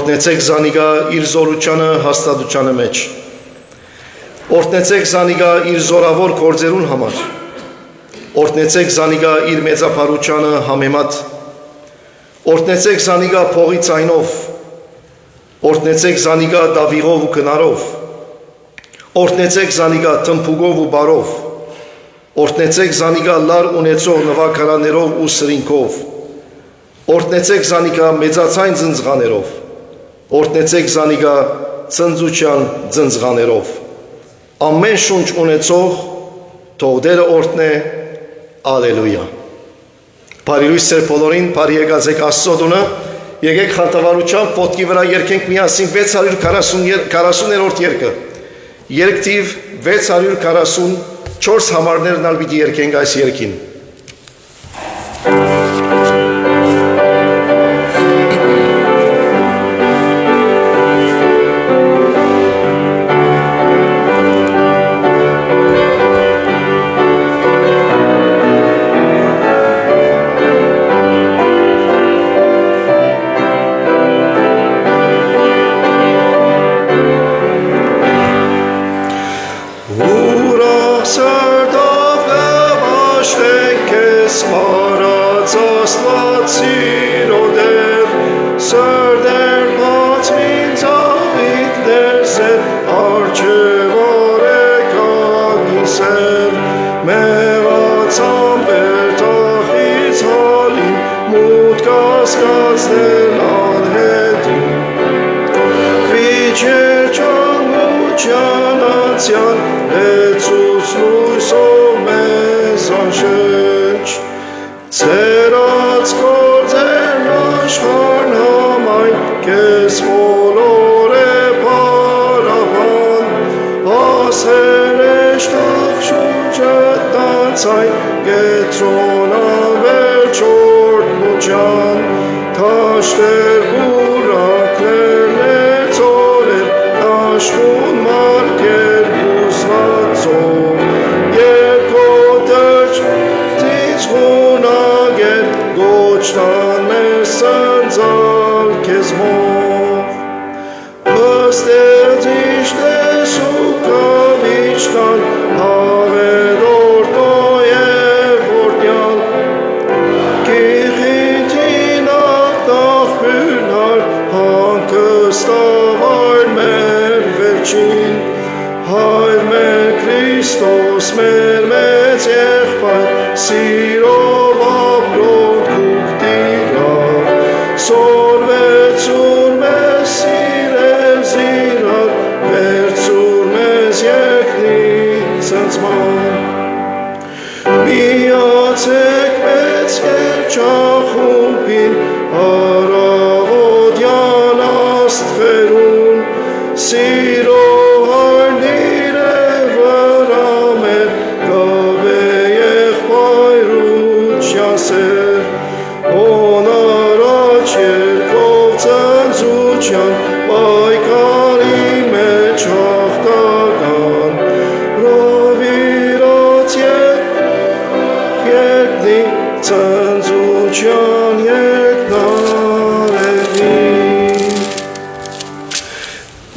Օրհնեցեք զանիգա իր զորությանը հաստատությանը մեջ։ Օրհնեցեք զանիգա իր զորավոր գործերուն համար։ Օրհնեցեք զանիգա իր մեծափառությանը համեմատ։ Օրհնեցեք զանիգա փողի ցայնով։ Օրհնեցեք զանիգա դավիղով ու քնարով։ Օրհնեցեք զանիգա թմփուկով ու բարով։ Օրհնեցեք զանիգա լար ունեցող նվագարաներով ու սրինքով։ Օրհնեցեք զանիգա մեծացայն ծնծղաներով։ Օրհնեցեք զանիգա ծնծության ծնծղաներով։ Ամեն շունչ ունեցող թող Տերը օրհնե, ալելույա։ Բարի լույս ձեր բոլորին, բարի եկած եք Աստծո տունը, եկեք խանդավառությամբ ոտքի վրա երգենք միասին 640-րդ երգը։ Երգ թիվ 644 համարներն ալ պիտի երգենք այս երգին։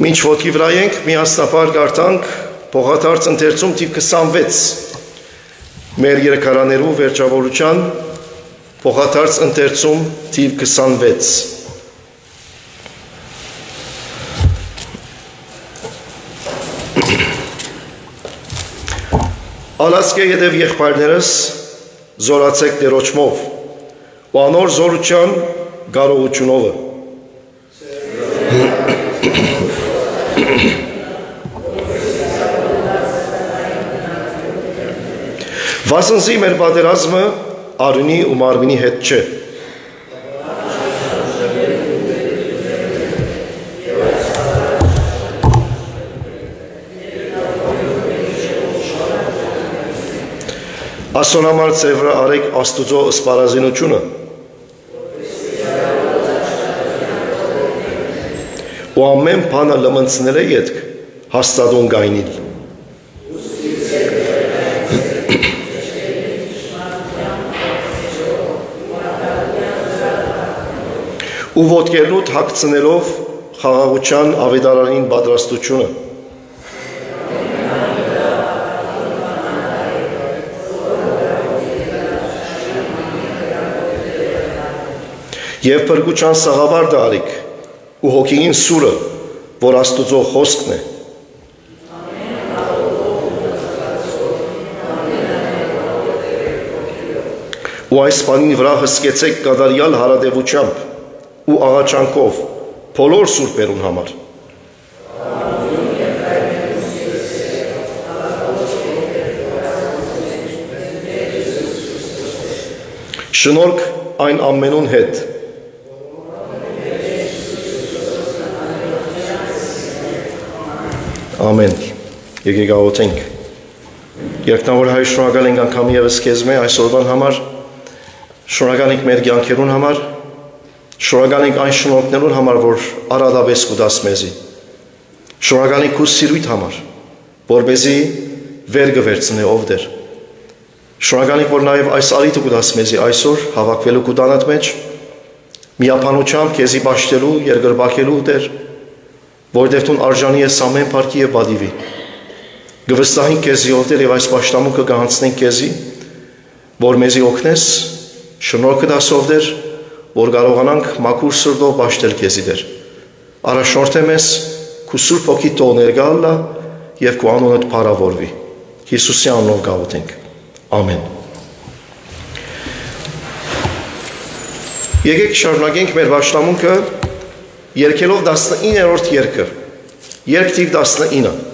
Մինչ ոտքի վրա ենք, միասնապար կարդանք Պողատարց ընթերցում թիվ 26 մեր երգարաներու վերջավորության Պողատարց ընթերցում թիվ 26 Ալասկե ետև եղբայրներս զորացեք Տերոջմով ու անոր զորության կարողությունովը Վասնզի մեր պատերազմը արյունի ու մարմինի հետ չէ։ Ասոնամար ծևրը արեք Աստուծո սպարազինությունը ու ամեն բանը լմնցնել է ետք հաստատուն գայնիլ։ Ու ոտքերնուտ հագցնելով խաղաղության ավետարանին պատրաստությունը։ Եվ փրկության սաղավարտը արիք ու հոգին սուրը, որ Աստուծո խոսքն է։ Ու այս բանի վրա հսկեցեք կատարյալ հարատևությամբ ու աղաչանքով բոլոր սուրբերուն համար։ Շնորհք այն ամենուն հետ։ Ամեն։ Եկեք աղոթենք։ Երկնավոր Հայր, շնորհակալ ենք անգամ ևս քեզ մե այսօրվան համար, շնորհակալ ենք մեր կյանքերուն համար, շնորհակալ ենք այն շնորհքներուն համար, որ արադաբես կուտաս մեզի։ Շնորհակալ ենք քո սիրույթ համար, որպեսզի վեր կվերցնե ով դեր։ Շնորհակալ ենք, որ նաև այս արիթը կուտաս մեզի այսօր հավաքվելու կուտանատ մեջ, միապանությամբ քեզի պաշտելու, երկրպագելու դեր, որտեղ դու արժանի ես ամեն փառքի եւ բադիվի։ Գվստահենք քեզի ով դեր եւ այս պաշտամունքը կհանցնենք քեզի, որ մեզի օգնես, շնորհքը տաս ով դեր, որ կարողանանք մաքուր սրտով պաշտել քեզի դեր։ Առաջնորդե մեզ քո սուրբ հոգի տող ներգալա եւ քո անունդ փառավորվի։ Հիսուսի անունով գաղութենք։ Ամեն։ Եկեք շարունակենք մեր պաշտամունքը երկելով 19-րդ երգը, երգ թիվ 19։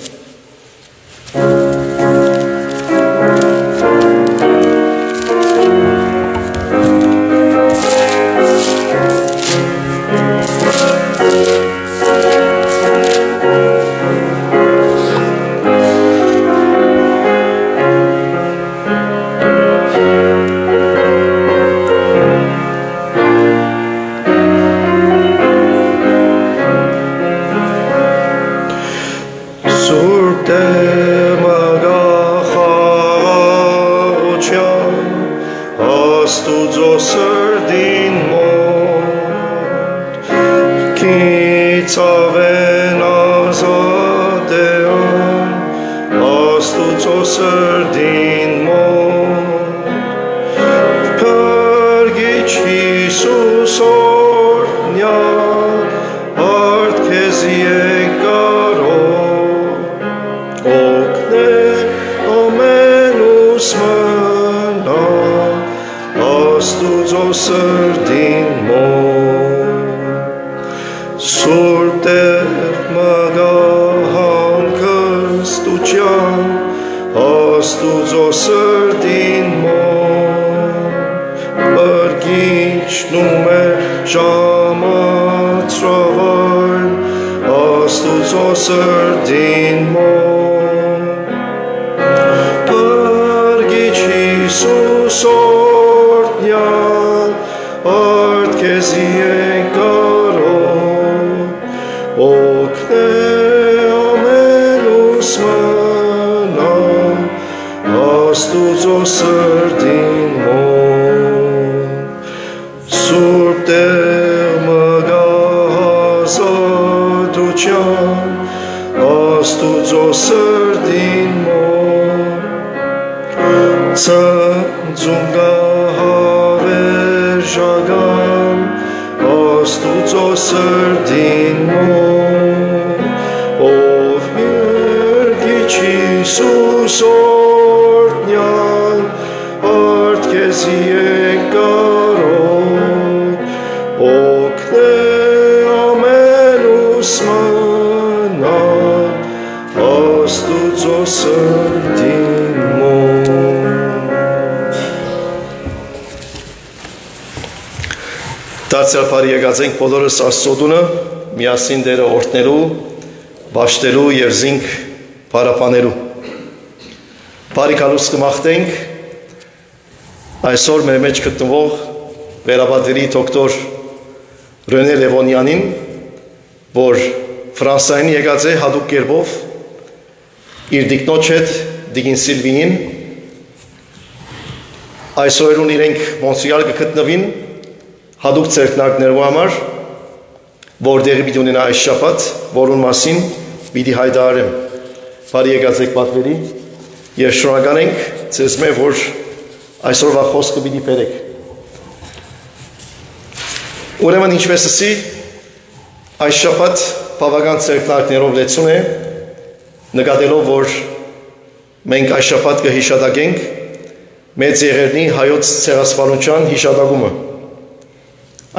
Դարձյալ եկած ենք բոլորս Աստծո միասին դերը օրհնելու, բաշխելու եւ զինք պարապանելու։ Բարի կալուս կմաղթենք այսօր մեր մեջ գտնվող վերաբادری դոկտոր Ռենե Լևոնյանին, որ Ֆրանսիային եկած է հատուկ կերպով իր դիկնոջ հետ Դիգին Սիլվինին, այսօրուն իրենք Մոնտրեալ կգտնվին հատուկ ցերկնակներու համար որ դեղի պիտի ունենա այս շաբաթ, որուն մասին պիտի հայտարարեմ։ Բարի եկած եք պատվերի եւ շնորհակալ ենք ձեզ մեզ, որ այսօրվա խոսքը պիտի բերեք։ Ուրեմն ինչպես ասի, այս շաբաթ բավական ցերկնակներով լեցուն է, նկատելով, որ մենք այս շաբաթ կհիշատակենք մեծ եղերնի հայոց ցեղասպանության հիշատակումը։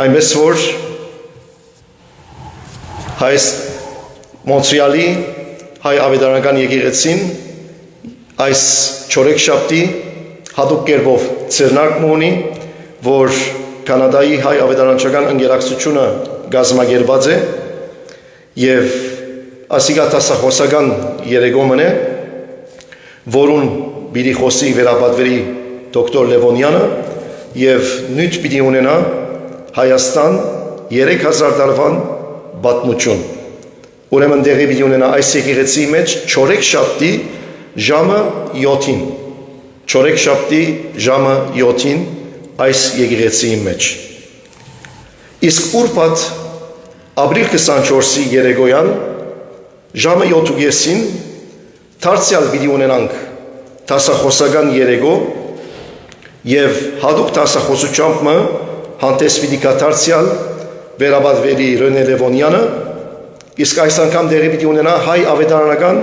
Այնպես որ հայ Մոնտրեալի հայ ավետարանական եկեղեցին այս չորեքշաբթի հատուկ կերպով ցերնարկում ունի, որ Կանադայի հայ ավետարանչական ընկերակցությունը գազմագերված է եւ ասիկա տասախոսական երեգոմն է, որուն պիտի խոսի վերապատվերի դոկտոր Լևոնյանը եւ նույն պիտի ունենա Հայաստան 3000 տարվան պատմություն։ Ուրեմն դեղի պիտի ունենա այս եկեղեցի մեջ չորեքշաբթի ժամը 7-ին։ Չորեքշաբթի ժամը 7-ին այս եկեղեցի մեջ։ Իսկ ուրբաթ ապրիլ 24-ի երեկոյան ժամը 7:30-ին դարձյալ պիտի ունենանք տասախոսական երեկո եւ հատուկ տասախոսությամբ հանդես պիտի կա դարձյալ վերապատվելի Ռենե Լևոնյանը, իսկ այս անգամ դեղի պիտի ունենա հայ ավետարանական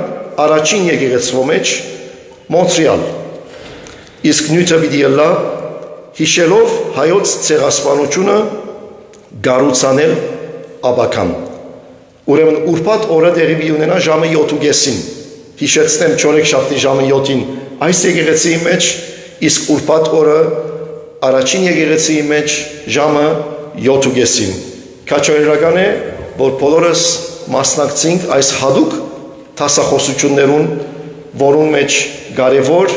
առաջին եկեղեցու մեջ Մոնտրեալ։ Իսկ նյութը պիտի ելա հիշելով հայոց ցեղասպանությունը գառուցանել աբական։ Ուրեմն ուրբաթ օրը դեղի պիտի ունենա ժամը 7:30-ին։ Հիշեցնեմ չորեքշաբթի ժամը 7-ին այս եկեղեցիի մեջ, իսկ ուրբաթ օրը առաջին եկեղեցիի մեջ ժամը 7:30-ին։ Քաջարական է, որ բոլորս մասնակցենք այս հատուկ տասախոսություններուն, որուն մեջ կարևոր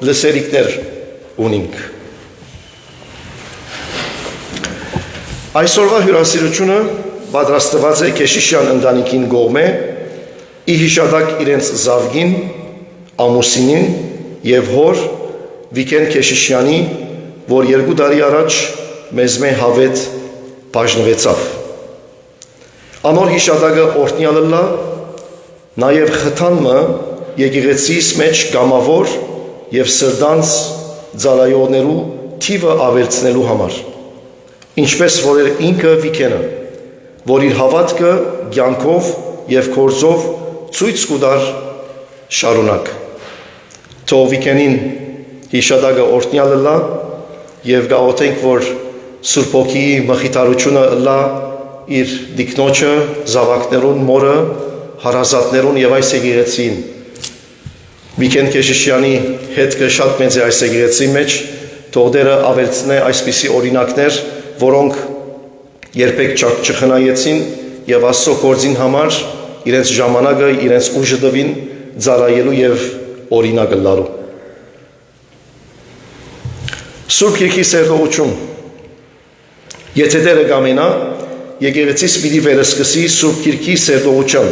լսելիքներ ունենք։ Այսօրվա հյուրասիրությունը պատրաստված է Քեշիշյան ընտանիքին կողմէ, ի հիշատակ իրենց զավգին, ամուսինին եւ հոր Վիկեն Քեշիշյանի, որ 2 տարի առաջ մեզ մե հավետ բաժնվեցավ։ Անոր հիշատակը օրհնյալը նաև խթանմը եկեղեցիս մեջ կամավոր եւ սրդանց ծալայողներու թիվը ավելցնելու համար, ինչպես որ ինքը Վիկենը, որ իր հավատքը կյանքով եւ գործով ցույց կտար շարունակ։ Թող Վիկենին հիշատակը օրհնյալը եւ գաղութենք, որ Սուրբ Հոգիի մխիթարությունը լա իր դիկնոջը, զավակներուն, մորը, հարազատներուն եւ այս եկեղեցին։ Վիկեն Քեշիշյանի հետքը շատ մեծ է այս եկեղեցի մեջ, թող դերը ավելցնե այսպիսի օրինակներ, որոնք երբեք չխնայեցին եւ Աստծո գործին համար իրենց ժամանակը, իրենց ուժը տվին ծառայելու եւ օրինակ լալու։ Սուրբ Գիրքի սերտողություն։ Եթե դերը կամենա, եկեղեցիս պիտի վերսկսի Սուրբ Գիրքի սերտողության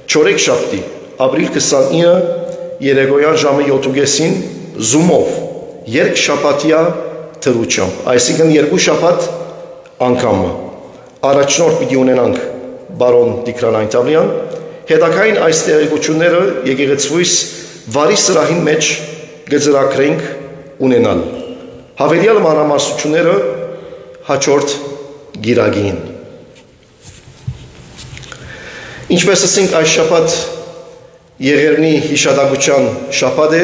չորեքշաբթի ապրիլ 29-ը երեկոյան ժամը 7:30-ին Zoom-ով երկշաբաթյա թրությամբ, այսինքն 2 շաբաթ անգամը առաջնորդ պիտի ունենանք բարոն Տիգրան Այնտավլյան, հետագային այս տեղեկությունները եկեղեցուիս վարի սրահին մեջ կձրակրենք ունենալ։ Հավելյալ մանրամասնությունները հաջորդ գիրագին։ Ինչպես ասենք, այս շաբաթ եղերնի հիշատակության շաբաթ է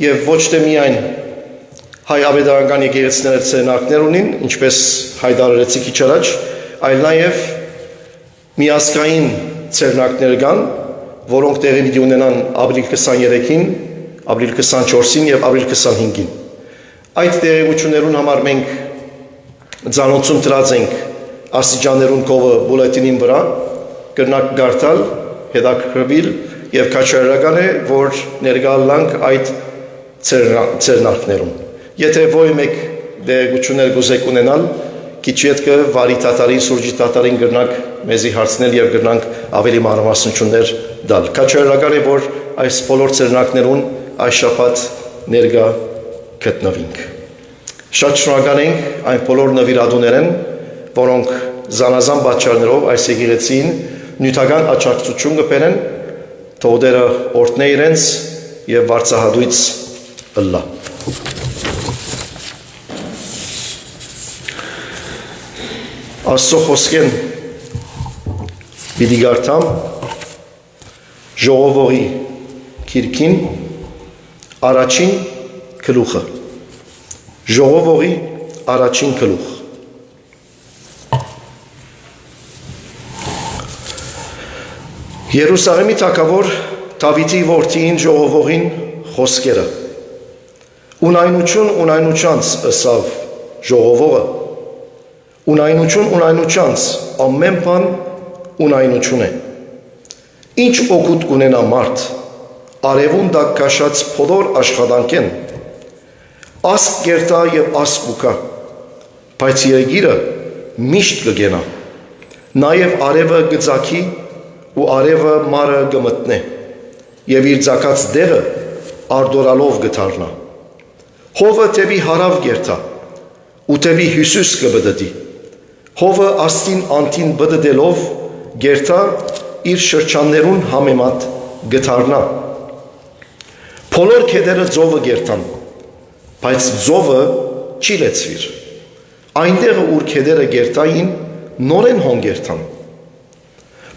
եւ ոչ թե միայն հայ ավետարանական եկեղեցիները ցերնակներ ունին, ինչպես հայտարարեցի քիչ առաջ, այլ նաեւ միասկային ցերնակներ կան, որոնք տեղի պիտի ունենան ապրիլ 23-ին, ապրիլ 24-ին եւ ապրիլ 25-ին։ Այդ տեղեկություններուն համար մենք ծանոթություն տրած ենք աստիճաններուն կովը բուլետինին վրա, կրնակ գարտալ, հետաքրքրվել եւ քաջարական է, որ ներկայալանք այդ ցերնակներուն։ Եթե ոյ մեկ տեղեկություններ գուզեք ունենալ, քիչ ետքը վարի տատարին, սուրճի տատարին կրնակ մեզի հարցնել եւ կրնանք ավելի մանրամասնություններ դալ։ Քաջարական է, որ այս բոլոր ցերնակներուն այս շաբաթ ներկա գտնվենք։ Շատ շնորհակալ ենք այն բոլոր նվիրատուներին, որոնք զանազան պատճառներով այս եկեղեցին նյութական աջակցություն կբերեն, թող դերը օրհնե իրենց եւ վարձահատույց ըլլա։ Աստծո խոսքեն պիտի գարտամ ժողովողի քիրքին առաջին գլուխը։ Ժողովողի առաջին գլուխ։ Երուսաղեմի թագավոր Դավիթի որդին ժողովողին խոսքերը։ Ունայնության ըսավ ժողովողը։ Ունայնությանց ամեն բան ունայնություն է։ Ինչ օգուտ կունենա մարդ, արևուն տակ քաշած բոլոր աշխատանքեն, ասկ կերտա եւ ասկ կուկա, բայց երկիրը միշտ կգենա, նաեւ արևը գծակի ու արևը մարը գմտնե, եւ իր ցակած դեղը արդորալով գթարնա, հովը տեւի հարավ կերտա, ու տեւի հյուսիս կբդդի, հովը աստին անտին բդդելով գերտա իր շրջաններուն համեմատ գթարնա, բոլոր քեդերը ծովը գերտան, բայց ծովը չի լեցվիր, այնտեղը ուր քեդերը գերտային նորեն հոնգերտան,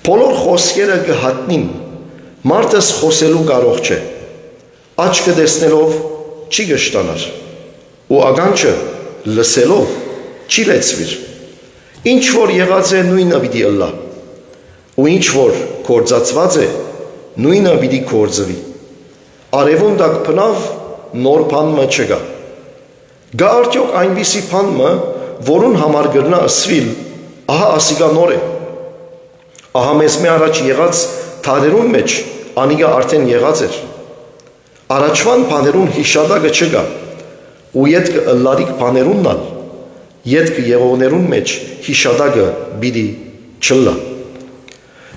բոլոր խոսքերը կհատնին, մարդս խոսելու կարող չէ, աչքը տեսնելով չի գշտանար, ու ագանչը լսելով չի լեցվիր, ինչ որ եղած է նույնը պիտի ըլլա, ու ինչ որ կործածված է նույնը պիտի կործվի, արևուն տակ բնավ նոր բան մը չկա, գա արդյոք այնպիսի բան մը, որուն համար գրնա ասվիլ, ահա ասիկա նոր է, ահա մեզ մե առաջ եղած թարերուն մեջ անիգա արդեն եղած էր, առաջվան բաներուն հիշադակը չկա, ու ետքը ըլլարիք բաներուննալ, ետքը եղողներուն մեջ հիշադակը բիդի չլլա։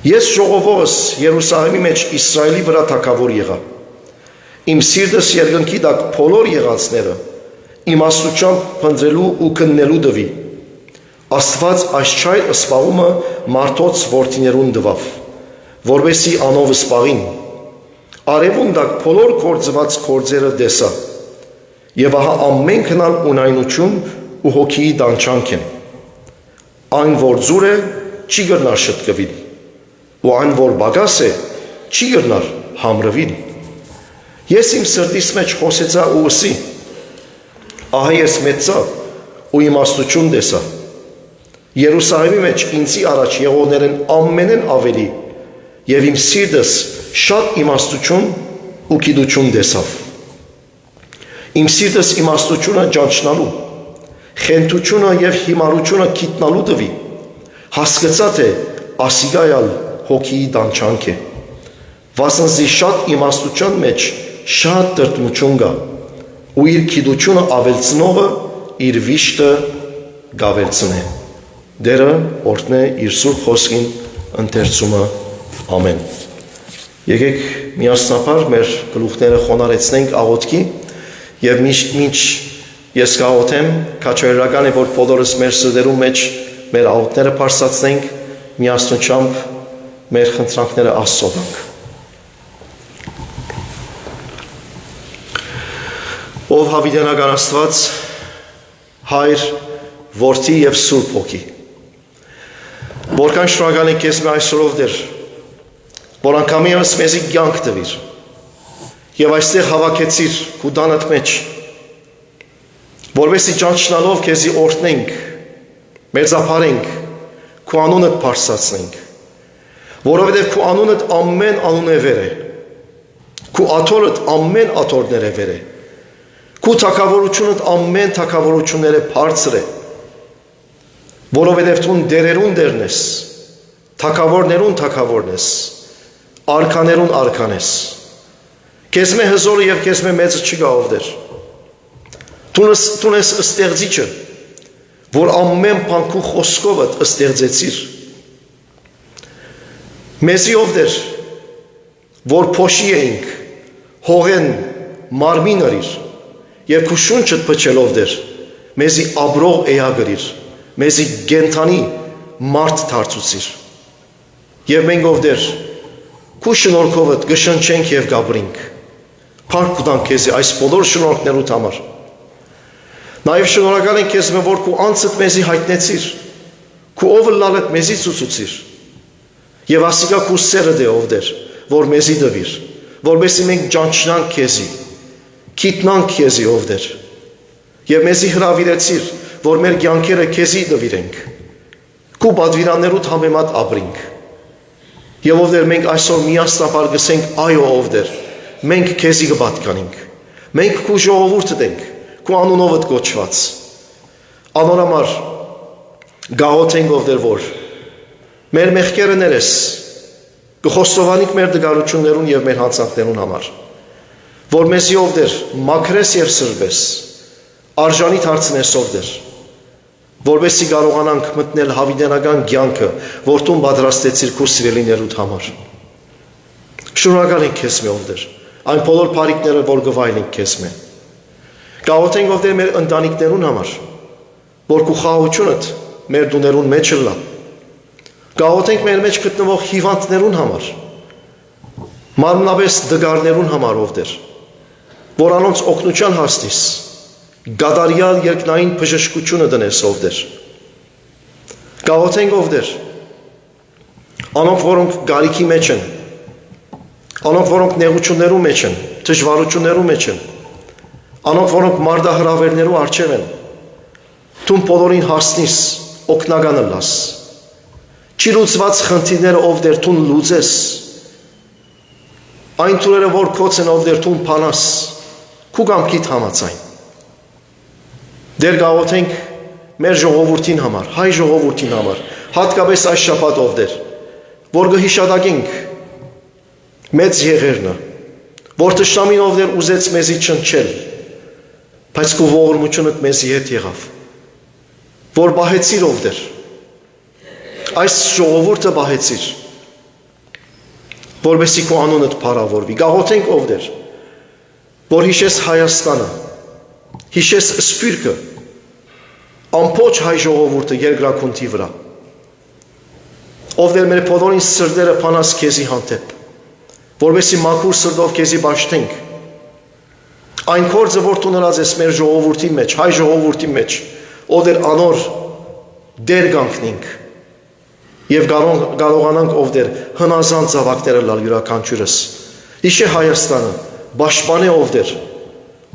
Ես ժողովողս Երուսաղեմի մեջ Իսրայելի վրա թագավոր եղա, իմ սիրտս երկնքի տակ բոլոր եղածները, իմաստությամբ փնտրելու ու քննելու դվի, Աստված այս չայ սպաղումը մարդոց որդիներուն դվավ, որովհետեւ անով սպաղին, արևուն տակ բոլոր կործված կործերը դեսա, եւ ահա ամենքնալ ունայնություն ու հոգիի դանչանք են, այն որ զուր է չի գրնար շտկվիլ, ու այն որ բագաս է չի գրնար համրվիլ, ես իմ սրտիս մեջ խոսեցա ու ըսի, ահա ես մեծա ու իմաստություն դեսա, Երուսաղեմի մեջ ինձի առաջ եղողներն ամենեն ավելի եւ իմ սիրտս շատ իմաստություն ու գիտություն դեսավ, իմ սիրտս իմաստությունը ճանչնալու, խենթությունը եւ հիմարությունը գիտնալու դվի, հասկացա թե ասիգայալ հոգիի դանչանք է, վասնզի շատ իմաստության մեջ շատ տրտմություն կա, ու իր գիտությունը ավելցնողը իր վիշտը գավելցնե, դերը օրհնե իր սուրբ խոսքին ընթերցումը, ամեն։ Եկեք միասնաբար մեր գլուխները խոնարհեցնենք աղոթքի եւ մինչ ես կաղոթեմ, քաջալերական է որ բոլորս մեր սրտերում մեջ մեր աղոթները բարձրացնենք, միասնությամբ մեր խնդրանքները Աստծո տանք։ Ով հավիտենական Աստված, Հայր, Որդի եւ Սուրբ Հոգի, որքան շնորհակալ ենք քեզ մեր այսօրով դեր, որ անգամ ևս մեզի կյանք տվիր եւ այստեղ հավաքեցիր քու տանդ մեջ, որովհետեւ ճանչնալով քեզի օրհնենք, մեծափարենք, քու անունդ բարձրացնենք, որովհետեւ քու անունդ ամեն անուն է վեր է, քու աթորդ ամեն աթորներ է վեր է, քու թագավորությունդ ամեն թագավորություններ է բարձր է, որովհետև դու դերերուն դերն ես, թագավորներուն թագավորն ես, արքաներուն արքան ես, քեզ մե հզորը եւ քեզ մե մեծը չկա ով դեր, դու ես ստեղծիչը, որ ամեն բան քու խոսքովդ ստեղծեցիր, մեզի ով դեր, որ փոշի էինք, հողեն մարմին արիր, եւ քու շունչդ փչելով դեր, մեզի աբրող էա գրիր, մեզի գենթանի մարդ դարձուցիր։ Եվ մենք ով դեր քու շնորհքովդ գշնչենք եւ գաբրինք։ Փառք տանք քեզ այս բոլոր շնորհքներուդ համար։ Նաեւ շնորհակալ ենք քեզ, որ քու անձդ մեզի հայտնեցիր, քու ով լալդ մեզի ցուցուցիր։ Եվ ասիկա քու սերը դե ով դեր, որ մեզի դվիր, որովհետեւ մենք ճանչնանք քեզի, քիտնանք քեզի ով դեր։ Եվ մեզի հրավիրեցիր, որ մեր կյանքերը քեզի դվիրենք։ Քու բադվիրաններուդ համեմատ ապրինք։ Եվ ով դեր մենք այսօր միասնապար գսենք այո ով դեր, մենք քեզի կպատկանենք։ Մենք քու ժողովուրդդ ենք, քու անունովդ կոչված։ Անորամար գաղութենք ով դեր որ մեր մեղքերը ներես, կխոստովանիք մեր դգարություններուն եւ մեր հանցանքներուն համար, որ մեզի ով դեր մաքրես եւ սրբես, արժանի դարձնես ով դեր, որովհետեւ կարողանանք մտնել հավիտենական կյանքը, որտուն պատրաստեցիր քու սիրելիներուդ համար։ Շնորհակալ ենք քեզ ով դեր, այն բոլոր բարիքները, որ գվայելենք քեզ մե։ Գաղութենք ով դեր մեր ընտանիքներուն համար, որ քու խաղաղությունդ մեր դուներուն մեջ լա։ Գաղութենք մեր մեջ գտնվող հիվանդներուն համար, մարմնաբես դգարներուն համար ով դեր, որ անոնց օգնության հասնիս, գադարյալ երկնային բժշկությունը դնես ով դեր։ Գաղութենք ով դեր, անոնք որոնք գարիքի մեջ են, անոնք որոնք նեղություններու մեջ են, դժվարություններու մեջ են, անոնք որոնք մարդահրավերներու առջև են, թուն բոլորին հասնիս, օգնականը լաս։ Չիլուծված խնդիրները ով դեր թուն լուծես, այն թուրերը որ քոց են ով դեր թուն փանաս, քու կամքիդ համաձայն։ Դեր գաղութենք մեր ժողովրդին համար, հայ ժողովրդին համար, հատկապես այս շաբաթ ով դեր, որ կհիշադակենք մեծ եղերնը, որ թշնամին ով դեր ուզեց մեզի չնչել, բայց քու ողորմությունդ մեզի հետ եղավ, որ բահեցիր ով դեր, այս ժողովուրդը բահեցիր, որովհետեւ քու անունդ փառավորվի։ Գաղութենք ով դեր, որ հիշես Հայաստանը, հիշես Սփյուռքը, ամբողջ հայ ժողովուրդը երկրակունթի վրա։ Ով դեր մեր բոլորին սրտերը փանաս քեզի հանդեպ, որովհետեւ մաքուր սրտով քեզի բաշտենք։ Այն կորձը, որ դու նրած ես մեր ժողովրդի մեջ, հայ ժողովրդի մեջ, ով դեր անոր դեր կանգնենք եւ կարողանանք ով դեր հնազանդ զավակները լալ յուրաքանչյուրս։ Իշե Հայաստանը, պաշտպանե ով դեր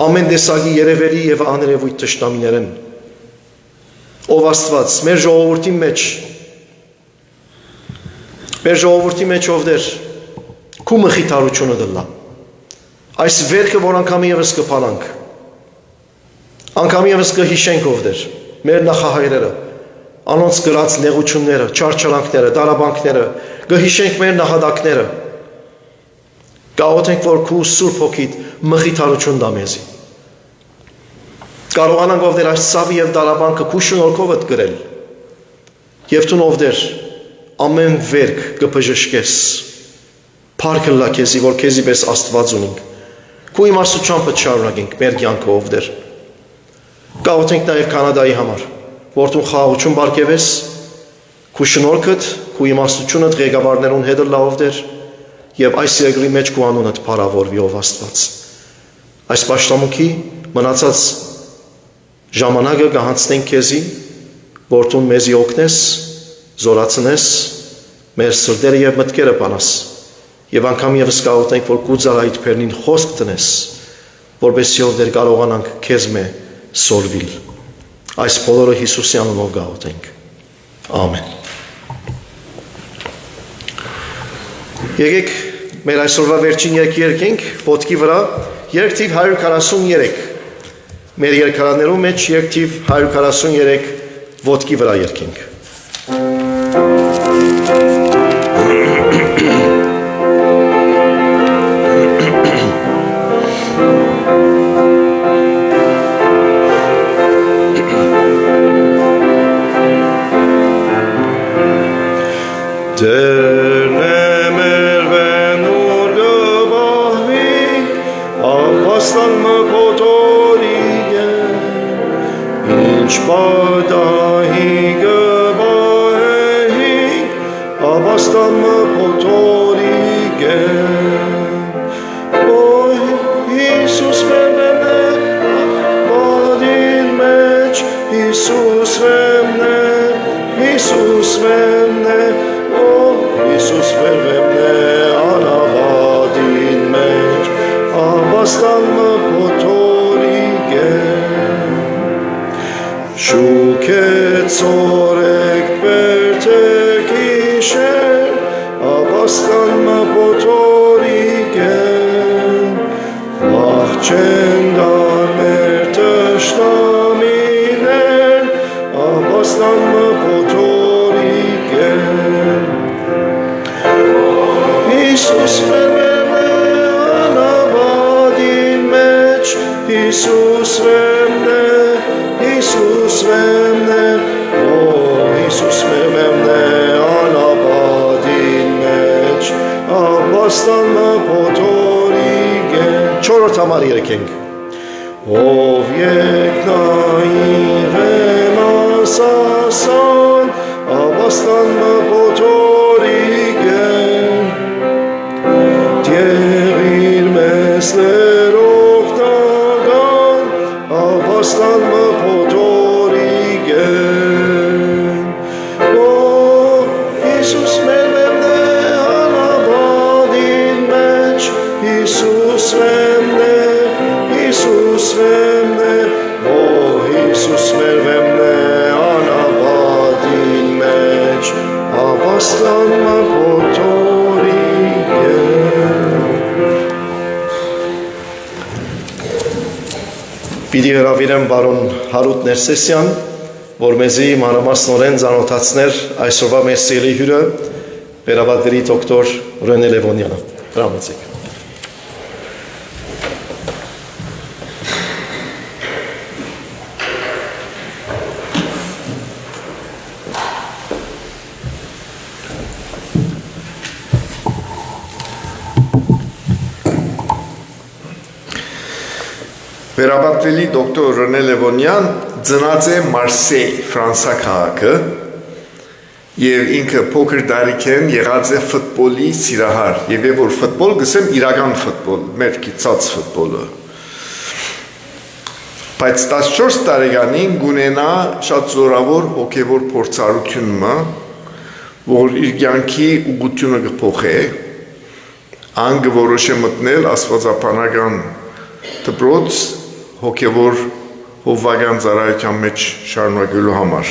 ամեն տեսակի երևելի եւ աներևույթ թշնամիներեն։ Ով Աստված, մեր ժողովրդի մեջ ով դեր քու մխիթարությունը դլա։ Այս վերքը, որ անգամ եւս կփանանք, անգամ եւս կհիշենք ով դեր մեր նախահայրերը, անոնց գրած նեղությունները, չարչարանքները, դարաբանքները, կհիշենք մեր նահատակները։ Գաղութենք, որ քու Սուրբ Հոգիդ մխիթարություն տա մեզի։ Կարողանանք ով դեր այս ցավի եւ դարաբանքը քու շնորհքովդ գրել։ Եվ դու ով դեր ամեն վերք կբժշկես։ Փառք լա քեզի, որ քեզի պես Աստված ունենք։ Քու իմաստությամբ շարունակենք մեր կյանքը ով դեր։ Գաղութենք նաեւ Կանադայի համար, որ դու խաղաղություն բարգեւես, քու շնորհքդ, քու իմաստությունդ ղեկավարներուն հետ լա ով դեր, եւ այս երկրի մեջ քու անունդ փառավորվի ով Աստված։ Այս պաշտամունքի մնացած ժամանակը կհանձնենք քեզի, որ դու մեզի օգնես, զորացնես, մեր սրտերը եւ մտքերը բանաս, եւ անգամ եւս կաղութենք, որ քու ծառայիդ բերնին խոսք տնես, որովհետեւ ով դեր կարողանանք քեզ մե սորվիլ։ Այս բոլորը Հիսուսի անունով գաղութենք։ Ամեն։ Եկեք մեր այսօրվա վերջին երգը երգենք, ոտքի վրա երգ թիվ 143։ Մեր երգարաններում մեջ երգ թիվ 143 ոտքի վրա երգենք։ Պատահի Հիսուս մերվեմ է անաբադին մեջ, Հիսուս վեմն է, Հիսուս վեմն է, Հիսուս մերվեմ է անաբադին մեջ, Աբաստանը պոտորիկ է։ Չորրորդ համար երգենք։ Ով երկնային վեմասասան, Աբաստանը պոտորիկ է, Տեղիր մեզ լերող տագան, Աբաստանը պոտորիկ է, Հիսուս մերվեմն է անաբադին մեջ, Հիսուս վեմն է, Հիսուս վեմն է, Հիսուս մերվեմն է անաբադին մեջ, Աբաստանը պոտորիկ է։ Պիտի հրավիրեմ բարոն Հարութ Ներսեսյան, որ մեզի մանրամասնորեն ծանոթացներ այսօրվա մեր սիրելի հյուրը, վերաբادری դոկտոր Ռենե Լևոնյանը։ Հրամեցեք։ Վերաբادվելի դոկտոր Ռենե Լևոնյան ծնած է Մարսեյ, Ֆրանսա քաղաքը, եւ ինքը փոքր տարիքեն եղած է ֆուտբոլի սիրահար, եւ որ ֆուտբոլ գսեմ իրական ֆուտբոլ, մեր կիցած ֆուտբոլը։ Բայց 14 տարեկանին գունենա շատ զորավոր հոգեվոր փորձառությունը, որ իր կյանքի ուղղությունը կփոխի, անգ որոշ է մտնել աստվածապանական դպրոց հոգևոր հովվական ծառայության մեջ շարունակելու համար։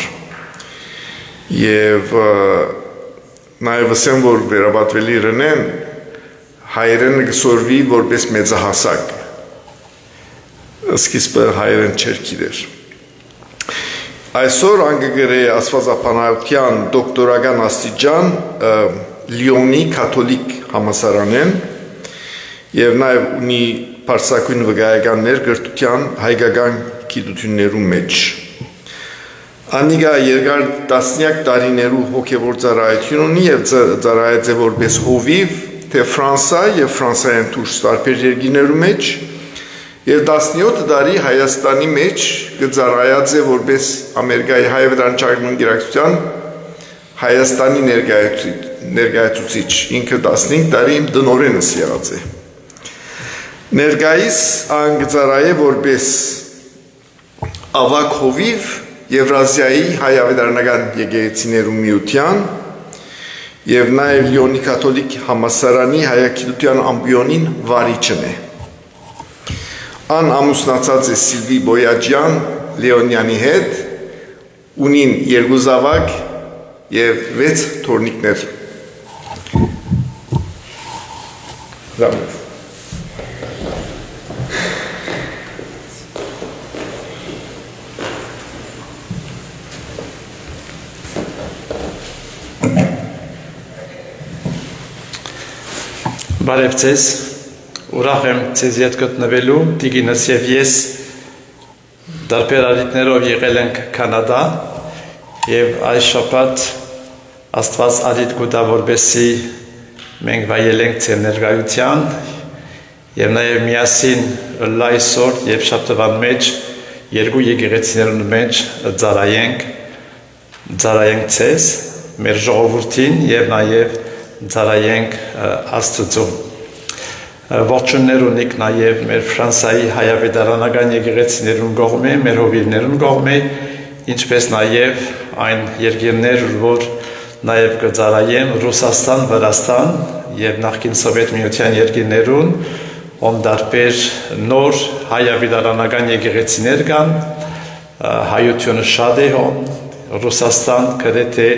Եվ նաև ասեմ, որ վերաբادվելի Ռենեն հայերեն կսորվի որպես մեծահասակ։ Սկիզբը հայերեն չէր գիտեր։ Այսօր անգգրե աստվածապանության դոկտորական աստիճան Լիոնի կաթոլիկ համալսարանեն եւ նաև ունի Պարսակույն վկայականներ գրթության հայկական գիտություններու մեջ։ Անիգա երկար տասնյակ տարիներու հոգևոր ծառայություն ունի եւ ծառայած է որպես հովիվ թե Ֆրանսա եւ Ֆրանսայեն դուրս տարբեր երկրներու մեջ եւ 17 տարի Հայաստանի մեջ ծառայած է որպես Ամերիկայի հայ-վրանչական գերակցության Հայաստանի ներկայացուցիչ։ Ինքը 15 տարի իմ դնորենս եղած է։ Ներկայիս անգծարայ է որպես ավակ հովիվ Եվրազիայի հայ-ավետարանական եկեղեցիներու միության եւ նաեւ Լիոնի կաթոլիկ համալսարանի հայագիտության ամբիոնին վարիչն է։ Ան ամուսնացած է Սիլվի Բոյաջյան Լեոնյանի հետ, ունին 2 զավակ եւ 6 թորնիկներ։ Բարև ձեզ, ուրախ եմ ձեզ հետ գտնվելու, Տիգինս եւ ես դարբեր արիտներով եղել ենք Կանադա եւ այս շաբաթ Աստված արիտ գուտա որբեսի մենք վայելենք ձեր ներկայության եւ նաեւ միասին լայսոր եւ շաբթվան մեջ երկու եկեղեցիներուն մեջ ծառայենք ձեզ, մեր ժողովրդին եւ նաեւ ծառայենք Աստծուն։ Ողջուններ ունիք նաև մեր Ֆրանսայի հայ-ավետարանական եկեղեցիներուն կողմէ, մեր հովիվներուն կողմէ, ինչպես նաև այն երկիրներ, որ նաև կծառայեն Ռուսաստան, Վրաստան եւ նախկին Սովետ միության երկիրներուն, ում դարբեր նոր հայ-ավետարանական եկեղեցիներ կան, հայությունը շատ է հոն, Ռուսաստան գրեթե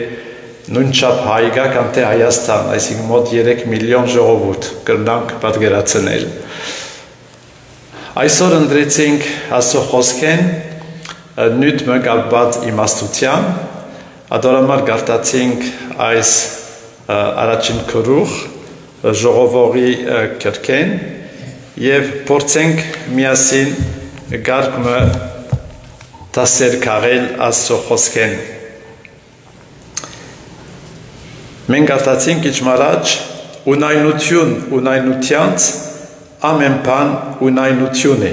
նույնչափ հայկա կամ թե Հայաստան, այսինքն մոտ 3 միլիոն ժողովուրդ կրնանք պատկերացնել։ Այսօր ընտրեցինք Աստծո խոսքեն նույն մկալված իմաստության, ադորամար գարտացինք այս առաջին քրուխ ժողովողի կրկեն եւ փորձենք միասին գարկմը տասեր քաղել Աստծո խոսքեն։ Մենք արտացինք իջմ առաջ ունայնությանց ամեն բան ունայնություն է։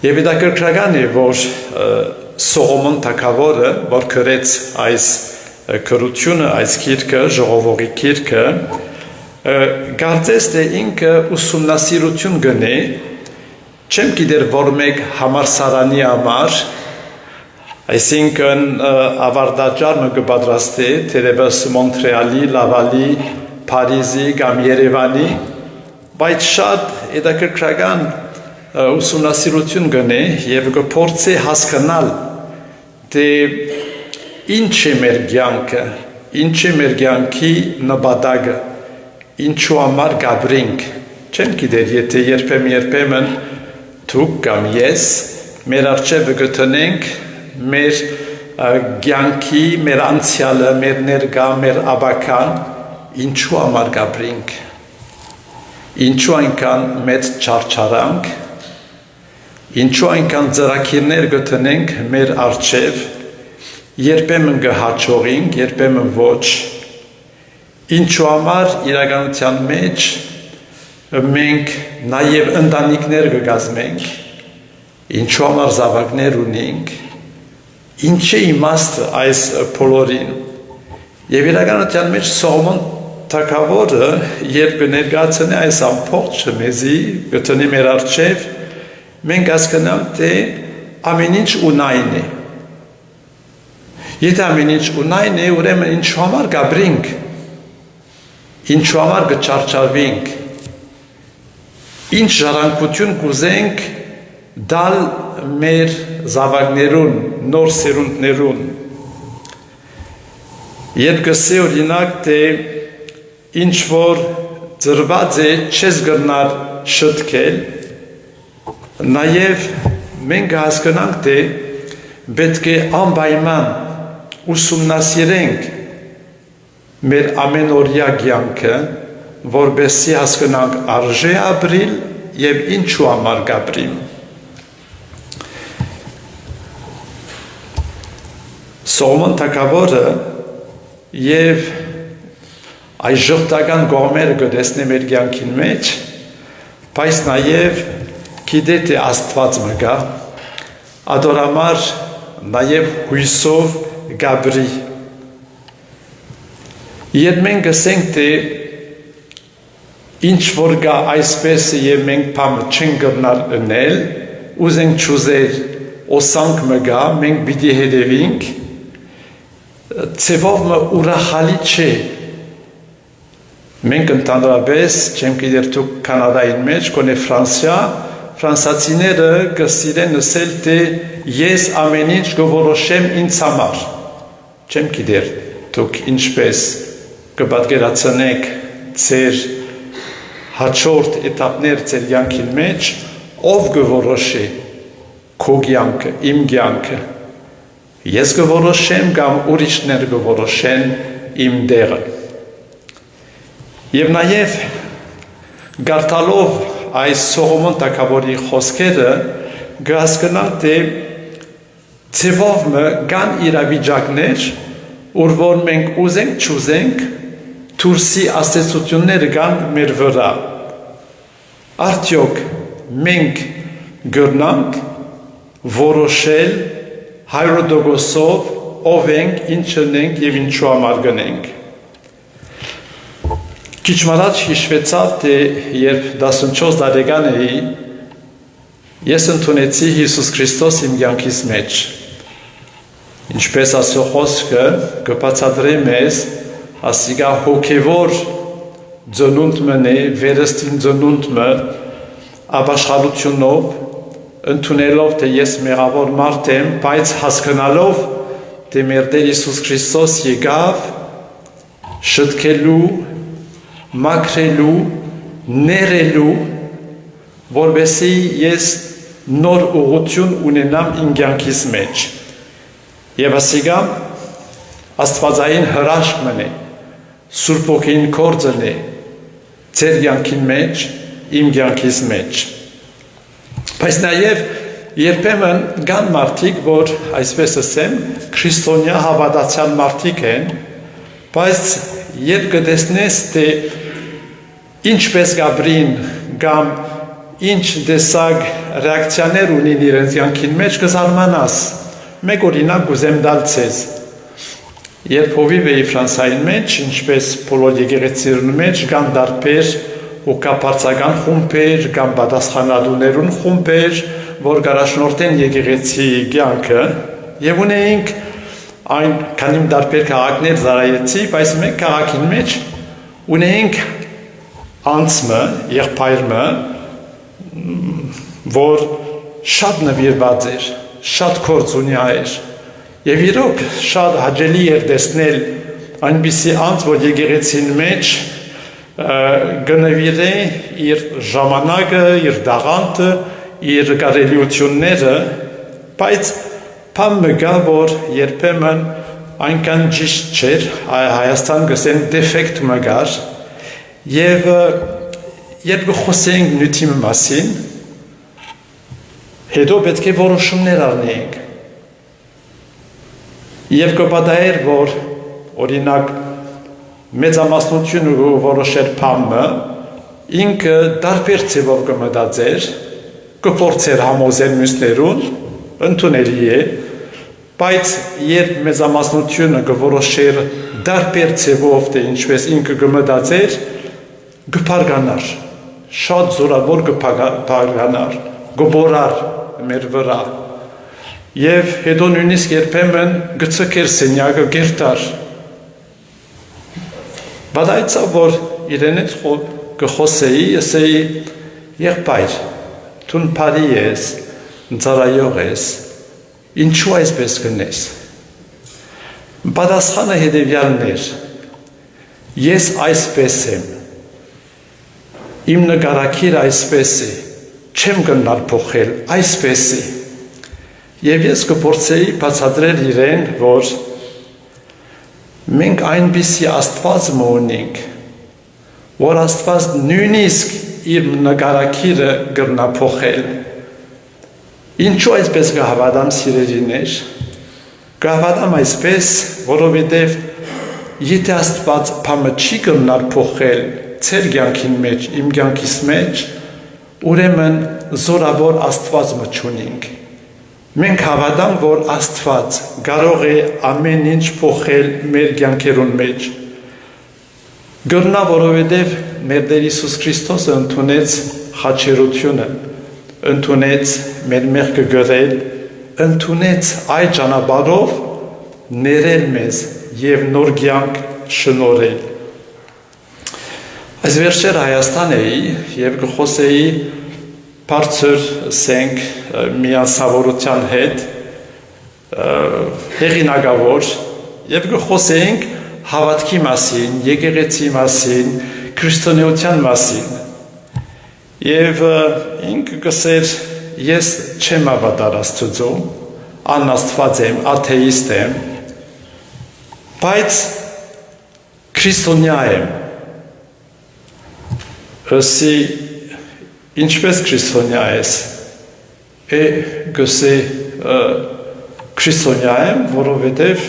Եվ հետաքրքրական է, որ Սողոմոն թագավորը, որ գրեց այս քրությունը, այս գիրքը, ժողովողի գիրքը, կարծես թե ինքը ուսումնասիրություն գնե, չեմ գիտեր, որ մեկ համալսարանի համար, այսինքն ավարտաճառը կպատրաստի, թերևս Մոնտրեալի, Լավալի, Փարիզի կամ Երևանի, բայց շատ հետաքրքրական ուսումնասիրություն գնե եւ կփորձի հասկանալ, թե ինչ է մեր կյանքը, ինչ է մեր կյանքի նպատակը, ինչու համար գաբրինք, չեմ գիտեր, եթե երբեմն դուք կամ ես մեր առջև գտնենք մեր կյանքի, մեր անցյալը, մեր ներկա, մեր ապագան, ինչու համար գաբրինք, ինչու այնքան մեծ չարչարանք, ինչու այնքան ծրագիրներ գտնենք մեր առջև, երբեմն կհաջողենք, երբեմն ոչ, ինչու համար իրականության մեջ մենք նաև ընտանիքներ կկազմենք, ինչու համար զավակներ ունենք, ինչ է իմաստը այս բոլորին։ Եվ իրականության մեջ Սողոմոն թագավորը, երբ կներկայացնի այս ամբողջը մեզի, գտնի մեր առջև, մենք հասկանանք, թե ամեն ինչ ունայն է։ Եթե ամեն ինչ ունայն է, ուրեմն ինչու համար գաբրինք, ինչու համար կչարչարվենք, ինչ ժառանգություն կուզենք դալ մեր զավակներուն, նոր սերունդներուն։ Երբ կսե օրինակ, թե ինչ որ ծրված է, չես գնար շտկել, նաև մենք հասկանանք, թե պետք է անպայման ուսումնասիրենք մեր ամենօրյա կյանքը, որպեսզի հասկանանք արժե ապրիլ եւ ինչու համար կապրիմ։ Սողոմոն թագավորը եւ այս ժողովրդական կողմերը կտեսնի մեր կյանքին մեջ, բայց նաեւ գիտե թե Աստված մգա, ադորամար նաեւ հույսով գաբրի։ Եվ մենք ասենք, թե ինչ որ գա այսպես եւ մենք բամը չենք գնալ ընել, ուզենք չուզել, օսանք մգա, մենք պիտի հետևենք, ծևով մը ուրախալի չէ։ Մենք ընդհանրապես, չեմ գիտեր դուք Կանադայի մեջ, կոնե Ֆրանսիա, ֆրանսացիները կսիրեն ասել, թե ես ամեն ինչ կորոշեմ ինձ համար։ Չեմ գիտեր դուք ինչպես կպատկերացնեք ձեր հաջորդ էտապներ ձեր կյանքի մեջ, ով կորոշի քո կյանքը, իմ կյանքը։ Ես կորոշեմ կամ ուրիշներ կորոշեն իմ դերը։ Եվ նաև գարտալով այս Սողոմոն թագավորի խոսքերը կհասկանանք, թե ձևով կան իրավիճակներ, ուր որ մենք ուզենք չուզենք, դուրսի աստեցությունները կան մեր վրա։ Արդյոք մենք կգրնանք որոշել 100%-ով ով ենք, ինչ ունենք եւ ինչու համար գնենք։ Քիչ առաջ հիշվեցավ, թե երբ 14 տարեկան էի, ես ընդունեցի Հիսուս Քրիստոս իմ կյանքիս մեջ։ Ինչպես Աստծո խոսքը կբացատրի մեզ, ասիկա հոգևոր ծնունդ մնե, վերստին ծնունդ մը, ապաշխարությունով, ընդունելով, թե ես մեղավոր մարդ եմ, բայց հասկանալով, թե մեր Տեր Հիսուս Քրիստոս եկավ շտկելու, մաքրելու, ներելու, որպեսզի ես նոր ուղղություն ունենամ իմ կյանքիս մեջ։ Եվ ասիկա աստվածային հրաշք մնե, Սուրբ Ոգին կործն է, ձեր կյանքի մեջ, իմ կյանքիս մեջ։ Բայց նաև երբեմն կան մարդիկ, որ այսպես ասեմ, քրիստոնյա հավատացյալ մարդիկ են, բայց երբ կտեսնես, թե ինչպես գաբրին կամ ինչ տեսակ ռեակցիաներ ունին իրենց կյանքին մեջ, կզարմանաս։ Մեկ օրինակ կուզեմ տալ ձեզ։ Երբ հովիվ էի Ֆրանսիայի մեջ, ինչպես բոլոր եկեղեցիներուն մեջ, կան տարբեր հոգապարծական խումբեր կամ պատասխանատուներուն խումբեր, որ կառաջնորդեն եկեղեցի կյանքը, եւ ունեինք այն քանի տարբեր քաղաքներ զարայեցի, բայց մեկ քաղաքին մեջ ունեինք անձը, եղբայրը, որ շատ նվիրված էր, շատ կորձունյա էր, եւ իրոք շատ հաճելի էր տեսնել այնպիսի անձ, որ եկեղեցին մեջ գնվիրե իր ժամանակը, իր դաղանթը, իր կարելիությունները, բայց բանը գա, որ երբեմն այնքան ճիշտ չէր, Հայաստան գսեն դեֆեկտ մգար, եւ երբ խոսենք նյութի մասին, հետո պետք է որոշումներ առնենք։ Եվ կպատահեր, որ օրինակ մեծամասնությունը որոշեր բանը, ինքը տարբեր ձևով կմտածեր, կփորձեր համոզել մյուսներուն, ընդունելի է, բայց երբ մեծամասնությունը կորոշեր տարբեր ձևով, թե ինչպես ինքը կմտածեր, կփարգանար, շատ զորավոր կփարգանար, կբորար մեր վրա, եւ հետո նույնիսկ երբեմն գցկեր սենյակը գերտար։ Բայց որ իրենից կխոսեի, ասեի, եղբայր, դու բարի ես, ծառայող ես, ինչու այսպես կնես։ Պատասխանը հետևյալն էր, ես այսպես եմ, իմ նկարագիրը այսպես է, չեմ գնալ փոխել, այսպես է։ Եվ ես կփորձեի բացատրել իրեն, որ մենք այնպիսի Աստված ունենք, որ Աստված նույնիսկ իր նկարագիրը կգնա փոխել։ Ինչու այսպես կհավատամ սիրելիներ, կհավատամ այսպես, որովհետև եթե Աստված բանը չի կգնալ փոխել ձեր կյանքին մեջ, իմ կյանքիս մեջ, ուրեմն զորավոր Աստված չունենք։ Մենք հավատամ, որ Աստված կարող է ամեն ինչ փոխել մեր կյանքերուն մեջ։ Գտնա, որովհետև մեր Տեր Հիսուս Քրիստոսը ընդունեց խաչերությունը, ընդունեց մեր մեղքը գրել, ընդունեց այդ ճանապարհով ներել մեզ եւ նոր կյանք շնորհել։ Այս վերջեր Հայաստան էի եւ կխոսեի բարձր սենք մի անսավորության հետ հեղինակավոր եւ կխոսեինք հավատքի մասին, եկեղեցի մասին, քրիստոնեության մասին։ Եվ ինքը կսեր ես չեմ հավատար Աստծուն, անաստված եմ, աթեիստ եմ, բայց քրիստոնյա եմ։ Ասի ինչպես քրիստոնյա ես, գսե քրիստոնյա եմ, որովհետև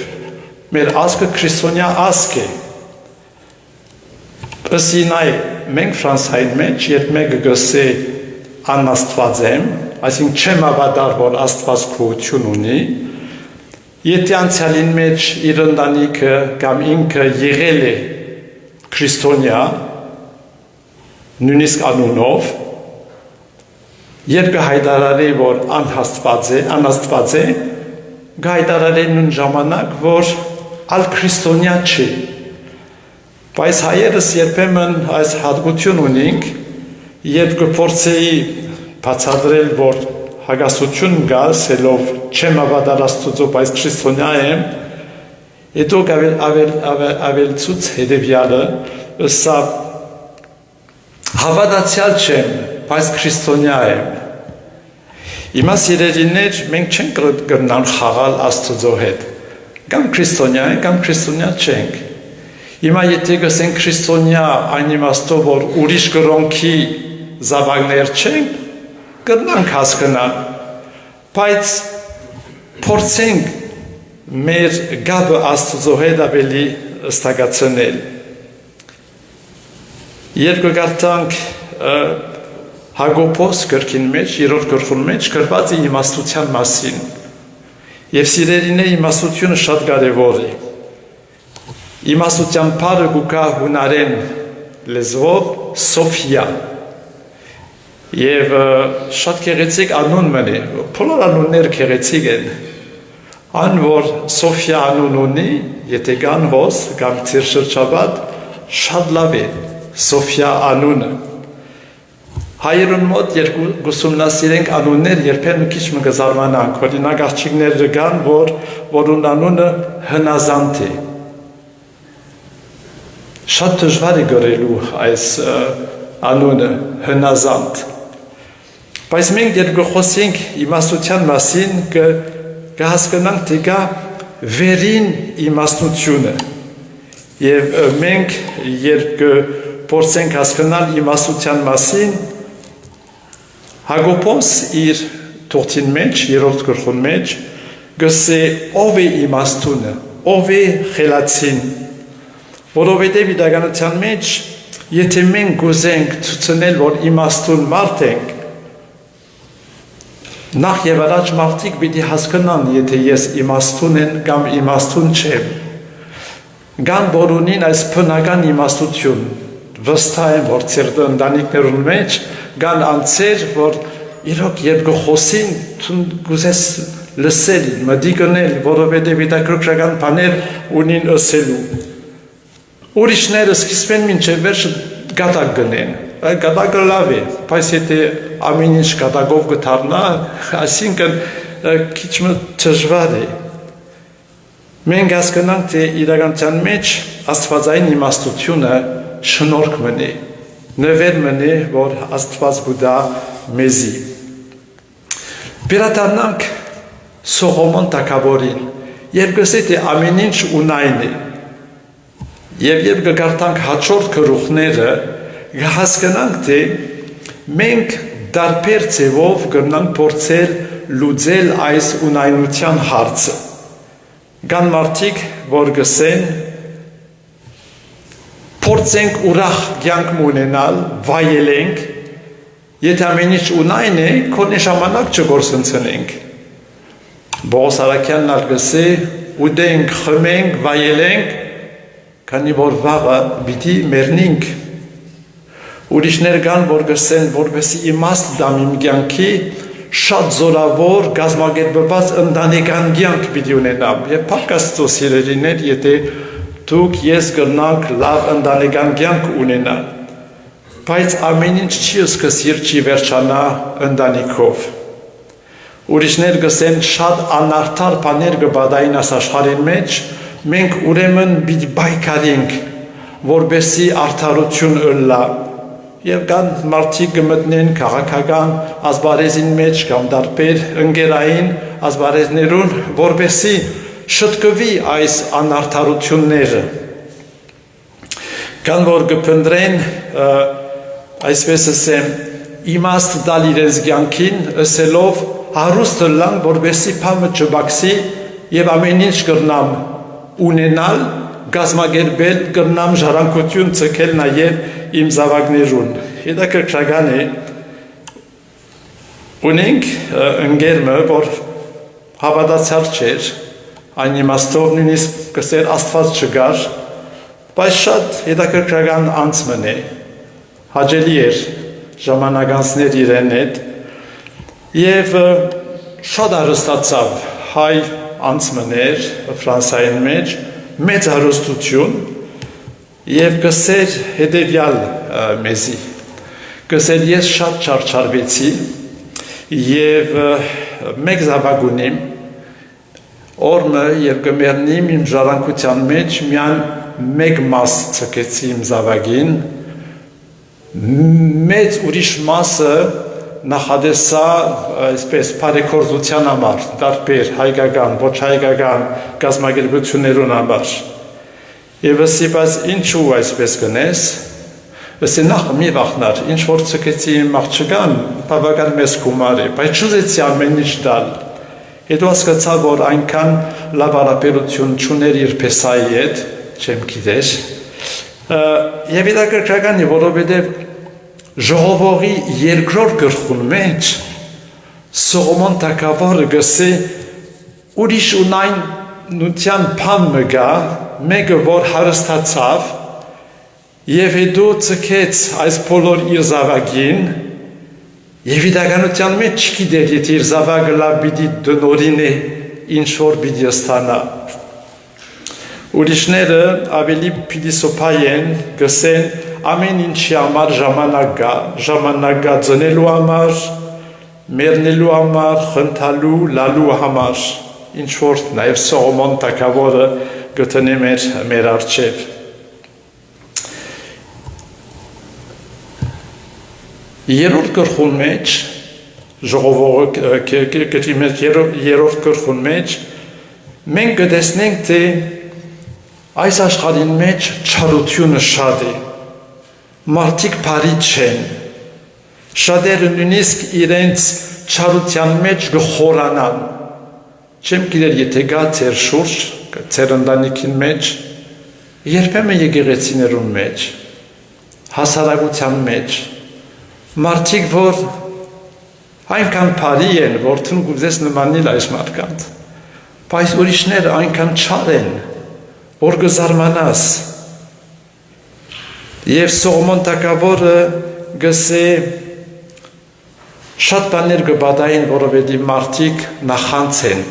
մեր ազգը քրիստոնյա ազգ է։ Ասի նայ, մենք Ֆրանսիայի մեջ, երբ մեկը գսե անաստված եմ, այսինքն չեմ հավատար, որ Աստված գոյություն ունի, եթե անցյալին մեջ իր ընտանիքը կամ ինքը եղել է քրիստոնյա, նույնիսկ անունով, երբ կհայտարարի, որ անաստված է, կհայտարարի նույն ժամանակ, որ ալ քրիստոնյա չի։ Բայց հայերս երբեմն այս հատկություն ունենք, երբ կփորձեի բացատրել, որ հագասություն կա, ասելով չեմ հավատալ Աստծո, բայց քրիստոնյա եմ, հետո ավելցուց հետևյալը, սա հավատացյալ չեմ, բայց քրիստոնյա եմ։ Հիմա սիրելիներ, մենք չենք կրնալ խաղալ Աստծո հետ։ Կամ քրիստոնյա ենք, կամ քրիստոնյա չենք։ Հիմա եթե գսենք քրիստոնյա այն իմաստով, որ ուրիշ կրոնքի զավակներ չենք, կրնանք հասկանալ, բայց փորձենք մեր գաբը Աստծո հետ ավելի ստակացնել։ Երբ կգարտանք Հակոբոս գրքին մեջ, 3-րդ գլխի մեջ գրված է իմաստության մասին։ Եվ սիրելիներ, իմաստությունը շատ կարևոր է։ Իմաստության բառը գուկա հունարեն լեզվով Սոֆիա։ Եվ շատ գեղեցիկ անուն մնի, բոլոր անունները գեղեցիկ են։ Ան որ Սոֆիա անուն ունի, եթե կան հոս կամ ծիր շրջապատ, շատ լավ է Սոֆիա անունը։ Հայերուն մոտ երկու ուսումնասիրենք անուններ, երբեմն քիչ մը կզարմանանք, օրինակ աղջիկները կան, որուն անունը Հնազանդ է։ Շատ դժվար է գրելու այս անունը Հնազանդ։ Բայց մենք երբ խոսենք իմաստության մասին, կհասկանանք թե կա վերին իմաստությունը։ Եվ մենք երբ փորձենք հասկանալ իմաստության մասին, Հակոբոս իր թողտին մեջ, 3-րդ գլխի մեջ, գսե ով է իմաստությունը, ով է խելացին, որովհետև իրականության մեջ, եթե մենք գուզենք ցուցնել, որ իմաստուն մարդ ենք, նախ եւ առաջ մարդիկ պիտի հասկանան, եթե ես իմաստուն եմ կամ իմաստուն չեմ, կան որ ունին այս բնական իմաստություն, վստահ եմ, որ ծեր ընտանիքներուն մեջ կան անձեր, որ իրոք երբ կխոսին, գուզես լսել, մտիկնել, որովհետև հետաքրքրական բաներ ունին ասելու։ Ուրիշները սկիզբեն մինչև վերջը գատակ գնեն, գատակը լավ է, բայց եթե ամեն ինչ գատակով կդառնա, այսինքն քիչ դժվար է։ Մենք հասկանանք, թե իրականության մեջ աստվածային իմաստությունը շնորհք մնի, նվեր մնի, որ Աստված գուտա մեզի։ Վերադառնանք Սողոմոն թագավորին, երբ գսե թե ամեն ինչ ունայն է, եւ կգարտանք հաջորդ գլուխները, կհասկանանք, թե մենք տարբեր ձևով կգնանք փորձել լուծել այս ունայնության հարցը։ Կան մարդիկ, որ գսեն փորձենք ուրախ կյանք ունենալ, վայելենք, եթե ամեն ինչ ունայն է, քոնի ժամանակ չգործընծնենք։ Բողոս Արաքյանն արգսե, ուտենք, խմենք, վայելենք, քանի որ վաղը պիտի մեռնենք։ Ուրիշներ կան, որ գսեն, որպեսզի իմաստ դամ իմ կյանքի, շատ զորավոր կազմակերպված ընտանեկան կյանք պիտի ունենամ։ Եվ փառք սիրելիներ, եթե դուք ես կրնանք լավ ընտանեկան կյանք ունենալ, բայց ամեն ինչ չի սկսիր, չի վերջանա ընտանիքով։ Ուրիշներ գսեն շատ անարդար բաներ կբադային այս աշխարհին մեջ, մենք ուրեմն պիտի բայկարենք, որպեսզի արդարություն ըլլա։ Եվ կան մարդիկ կմտնեն քաղաքական ասպարեզին մեջ կամ տարբեր ընկերային ասպարեզներուն, որպեսզի շտկվի այս անարդարությունները։ Կան որ կփնտրեն, այսպես ասեմ, իմաստ տալ իրենց կյանքին, ասելով հարուստ լան, որպեսզի փամը չբացի եւ ամեն ինչ կրնամ ունենալ, գազմագերբել, կրնամ ժառանգություն ցկել նաեւ իմ զավակներուն։ Հետաքրքրական է, ունենք ընկերը, որ հավատացյալ չէր, այն իմաստով նույնիսկ կսեր Աստված չկար, բայց շատ հետաքրքրական անցմն է, հաճելի էր ժամանակ իրեն հետ, եւ շատ արհստացավ հայ անցմներ Ֆրանսիայի մեջ, մեծ հարստություն եւ կսեր հետեւյալ մեզի, կսեր ես շատ չարչարվեցի եւ մեկ զավակ ունիմ, օրը երբ կմեռնիմ իմ ժառանգության մեջ միան մեկ մաս ցկեցի իմ զավակին, մեծ ուրիշ մասը նախադեսա այսպես բարեգործության համար, տարբեր հայկական, ոչ հայկական կազմակերպություններուն համար։ Եվ ասի, բայց ինչու այսպես գնես, ասի նախ մի վախնար, ինչ որ ծկեցի իմ աղջկան, բավական մեծ գումար է, բայց չուզեցի ամեն ինչ տալ։ Հետո հասկացա, որ այնքան լավ հարաբերություն չուներ իր փեսայի հետ, չեմ գիտեր, եւ հետաքրքրական է, որովհետեւ ժողովողի երկրորդ գլխուն մեջ Սողոմոն թագավորը գսե ուրիշ ունայն նության բան մգա, մեկը որ հարստացավ եւ հետո ցկեց այս բոլոր իր զավակին եւ իդականության մեջ չգիտեր եթե իր զավակը լավ պիտի դնորինի ինչ որ պիտի ստանա ուրիշները ավելի պիտի սոփայեն գսեն ամեն ինչի համար ժամանակ գա ծնելու համար մեռնելու համար խնդալու լալու համար ինչ որ նաեւ Սողոմոն թագավորը գտնի մեր առջև Երրորդ գլխուն մեջ ժողովողը երրորդ գլխուն մեջ մենք կտեսնենք թե այս աշխարհին մեջ չարությունը շատ է մարդիկ բարի չեն շատերը նույնիսկ իրենց չարության մեջ գխորանան չեմ գիտեր եթե գա ձեր շուրջ ձեր ընտանիքին մեջ երբեմն եկեղեցիներուն մեջ հասարակության մեջ մարդիկ որ այնքան բարի են որ թուն գուզես նմանիլ այս մարդկանց բայց ուրիշները այնքան չար են որ կզարմանաս եւ Սողոմոն թագավորը գսե շատ բաներ կբադային որովհետեւ մարդիկ նախանց են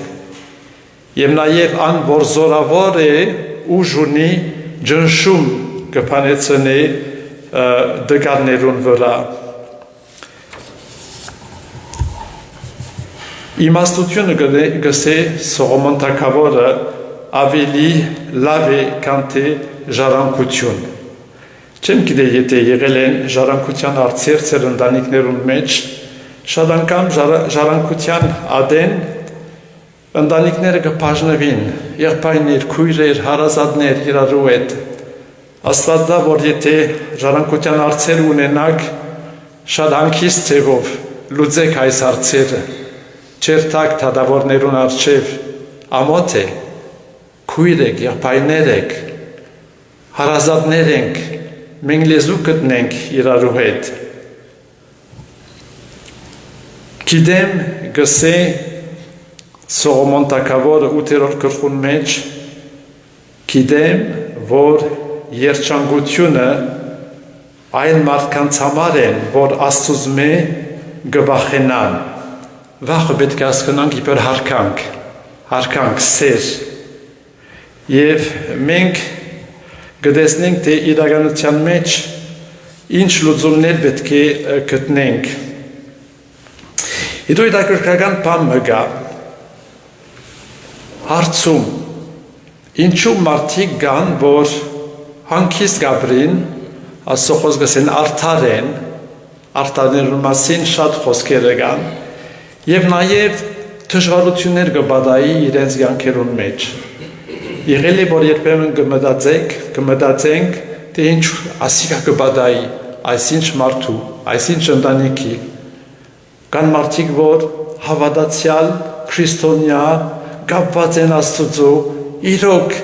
եւ նաեւ ան որ զորավոր է ուժ ունի ջնշում կփանեցնի դգարներուն վրա Իմաստությունը գսե Սողոմոն թագավորը ավելի լավ է քան թե ժառանգություն։ Չեմ գիտե եթե եղել են ժառանգության արծեր ծեր ընտանիքներուն մեջ, շատ անգամ ժառանգության ադեն ընտանիքները կբաժնվին, եղբայրներ, քույրեր, հարազատներ իրարու հետ։ Աստված դա որ եթե ժառանգության արծեր ունենաք, շատ հանգիստ ձևով լուծեք այս արծերը։ Չերտակ թադավորներուն արջև ամոթ է, քույր եք, եղբայրներ եք, հարազատներ ենք, մենք լեզու գտնենք իրարու հետ։ Գիտեմ գսե Սողոմոն թագավորը 8-րդ գլխուն մեջ գիտեմ, որ երջանկությունը այն մարդկանց համար են, որ Աստուծմե գվախենան Վախը պետք է հասկանանք իբր հարկանք, սեր և մենք գտեսնենք թե իրականության մեջ ինչ լուծումներ պետք է գտնենք Հետո հետաքրքրական բան մգա հարցում ինչու մարդիկ կան որ հանգիստ գաբրին ասոխոս գսեն արդարներուն մասին շատ խոսքերը կան Եվ նաև դժվարություններ կբադայի իրենց կյանքերուն մեջ։ Եղել է որ երբեմն կմտածենք, թե ինչ ասիկա կբադայի, այսինչ մարդու, այսինչ ընտանիքի։ Կան մարդիկ, որ հավատացյալ, քրիստոնյա, կապված են Աստծո, իրոք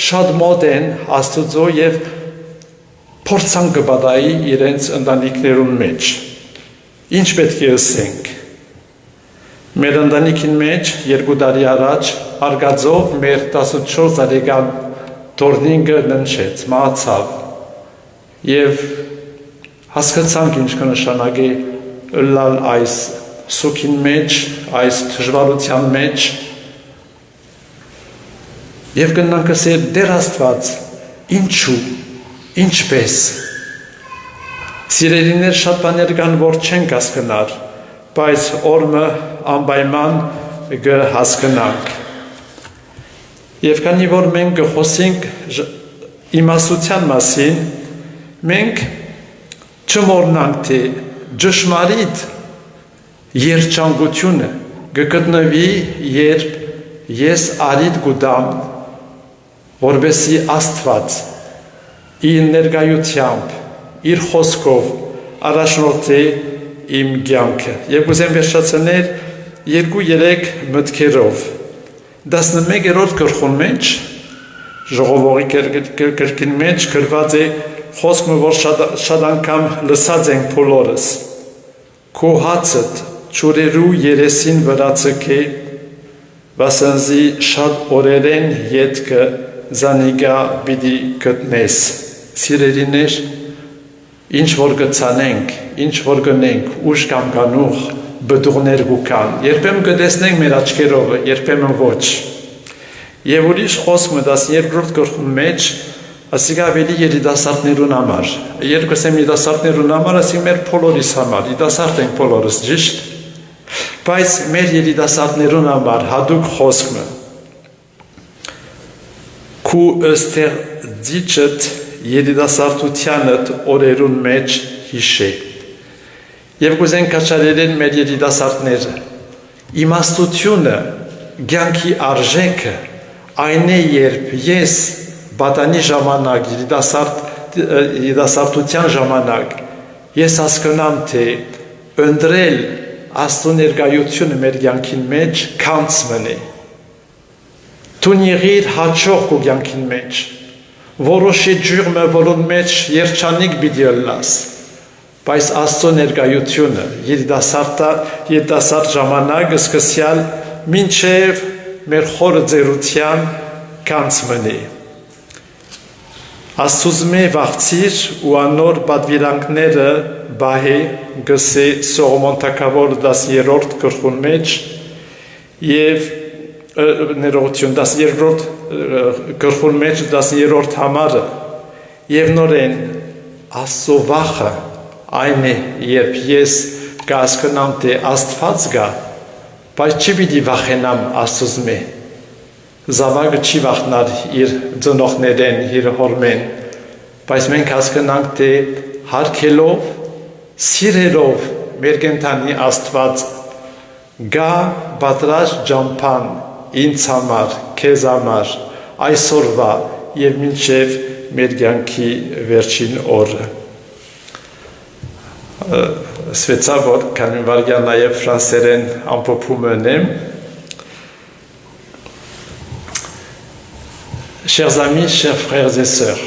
շատ մոտ են Աստծո եւ փորձան կբադայի իրենց ընտանիքներուն մեջ։ Ինչ պետք է ասենք։ Մեր ընտանիքին մեջ 2 տարի առաջ արգածով մեր 14 տարեկան տորնինգը ննչեց, մահացավ և հասկացանք ինչ կնշանակի ըլլալ այս սուքին մեջ, այս դժվարության մեջ և կնանք ասել դեր Աստված, ինչու, ինչպես Սիրելիներ շատ բաներ կան, որ չենք հասկնար բայց օրմը անպայման կհասկնանք։ Եվ քանի որ մենք կխոսենք իմաստության մասին, մենք չմոռնանք, թե ճշմարիտ երջանկությունը կգտնվի, երբ ես արիդ կուտամ, որպեսզի Աստված իր ներկայությամբ, իր խոսքով առաջնորդի իմ կյանքը։ Եվ կուզեմ վերջացնել 2-3 մտքերով։ 11-րդ գլխուն մեջ, ժողովողի գրքին մեջ գրված է խոսքը, որ շատ անգամ լսած ենք բոլորս։ Քո հացդ ջուրերու երեսին վրա ցկե, վասնզի շատ օրերեն ետքը զանիգա պիտի գտնես։ Սիրելիներ, ինչ որ գցանենք, ինչ որ գնենք, ուշ կամ կանուխ բդուղներ գուկան։ Երբեմն կտեսնենք մեր աչքերով, երբեմն ոչ։ Եվ ուրիշ խոսքը 12-րդ գլխում մեջ ասիկ ավելի երիտասարդներուն համար։ Երկուսը երիտասարդներուն համար, ասիկ մեր բոլորիս համար, երիտասարդ ենք բոլորս, ճիշտ։ Բայց մեր երիտասարդներուն համար հատուկ խոսքը քու ըստեղ դիճդ երիտասարդությանդ օրերուն մեջ հիշե։ Եվ կուզենք կաչարելեն մեր երիտասարդները։ Իմաստությունը, կյանքի արժեքը այն է, երբ ես բատանի ժամանակ, երիտասարդության ժամանակ, ես հասկանամ, թե ընտրել Աստծո ներկայությունը մեր կյանքին մեջ քանց մնի։ Տուն եղիր հաճող քո կյանքին մեջ, որոշի ջուրմը, որոն մեջ երջանիկ պիտի ըլլաս, բայց Աստծո ներկայությունը երիտասարդ ժամանակ սկսյալ մինչև մեր խորը ձերության քանց մնի։ Աստուծմե վաղցիր ու անոր պատվիրանքները բահե գսե Սողոմոն թագավոր 10-րդ գլխուն մեջ եւ ներողություն 10-րդ գլխուն մեջ 10-րդ համարը եւ նորեն Աստծո վախը այն է, երբ ես կհասկանամ, թե Աստված կա, բայց չի պիտի վախենամ Աստուծմե։ Զավակը չի վախնար իր ծնողներեն, իր հորմեն, բայց մենք հասկանանք, թե հարգելով, սիրելով մեր կենդանի Աստված գա պատրաստ ջամփան ինձ համար, քեզ համար, այսօրվա եւ մինչեւ մեր կյանքի վերջին օրը։ Սվեցա որ կանին վարգյան նաեւ ֆրանսերեն ամփոփում ունեմ։ Chers amis, chers frères et sœurs,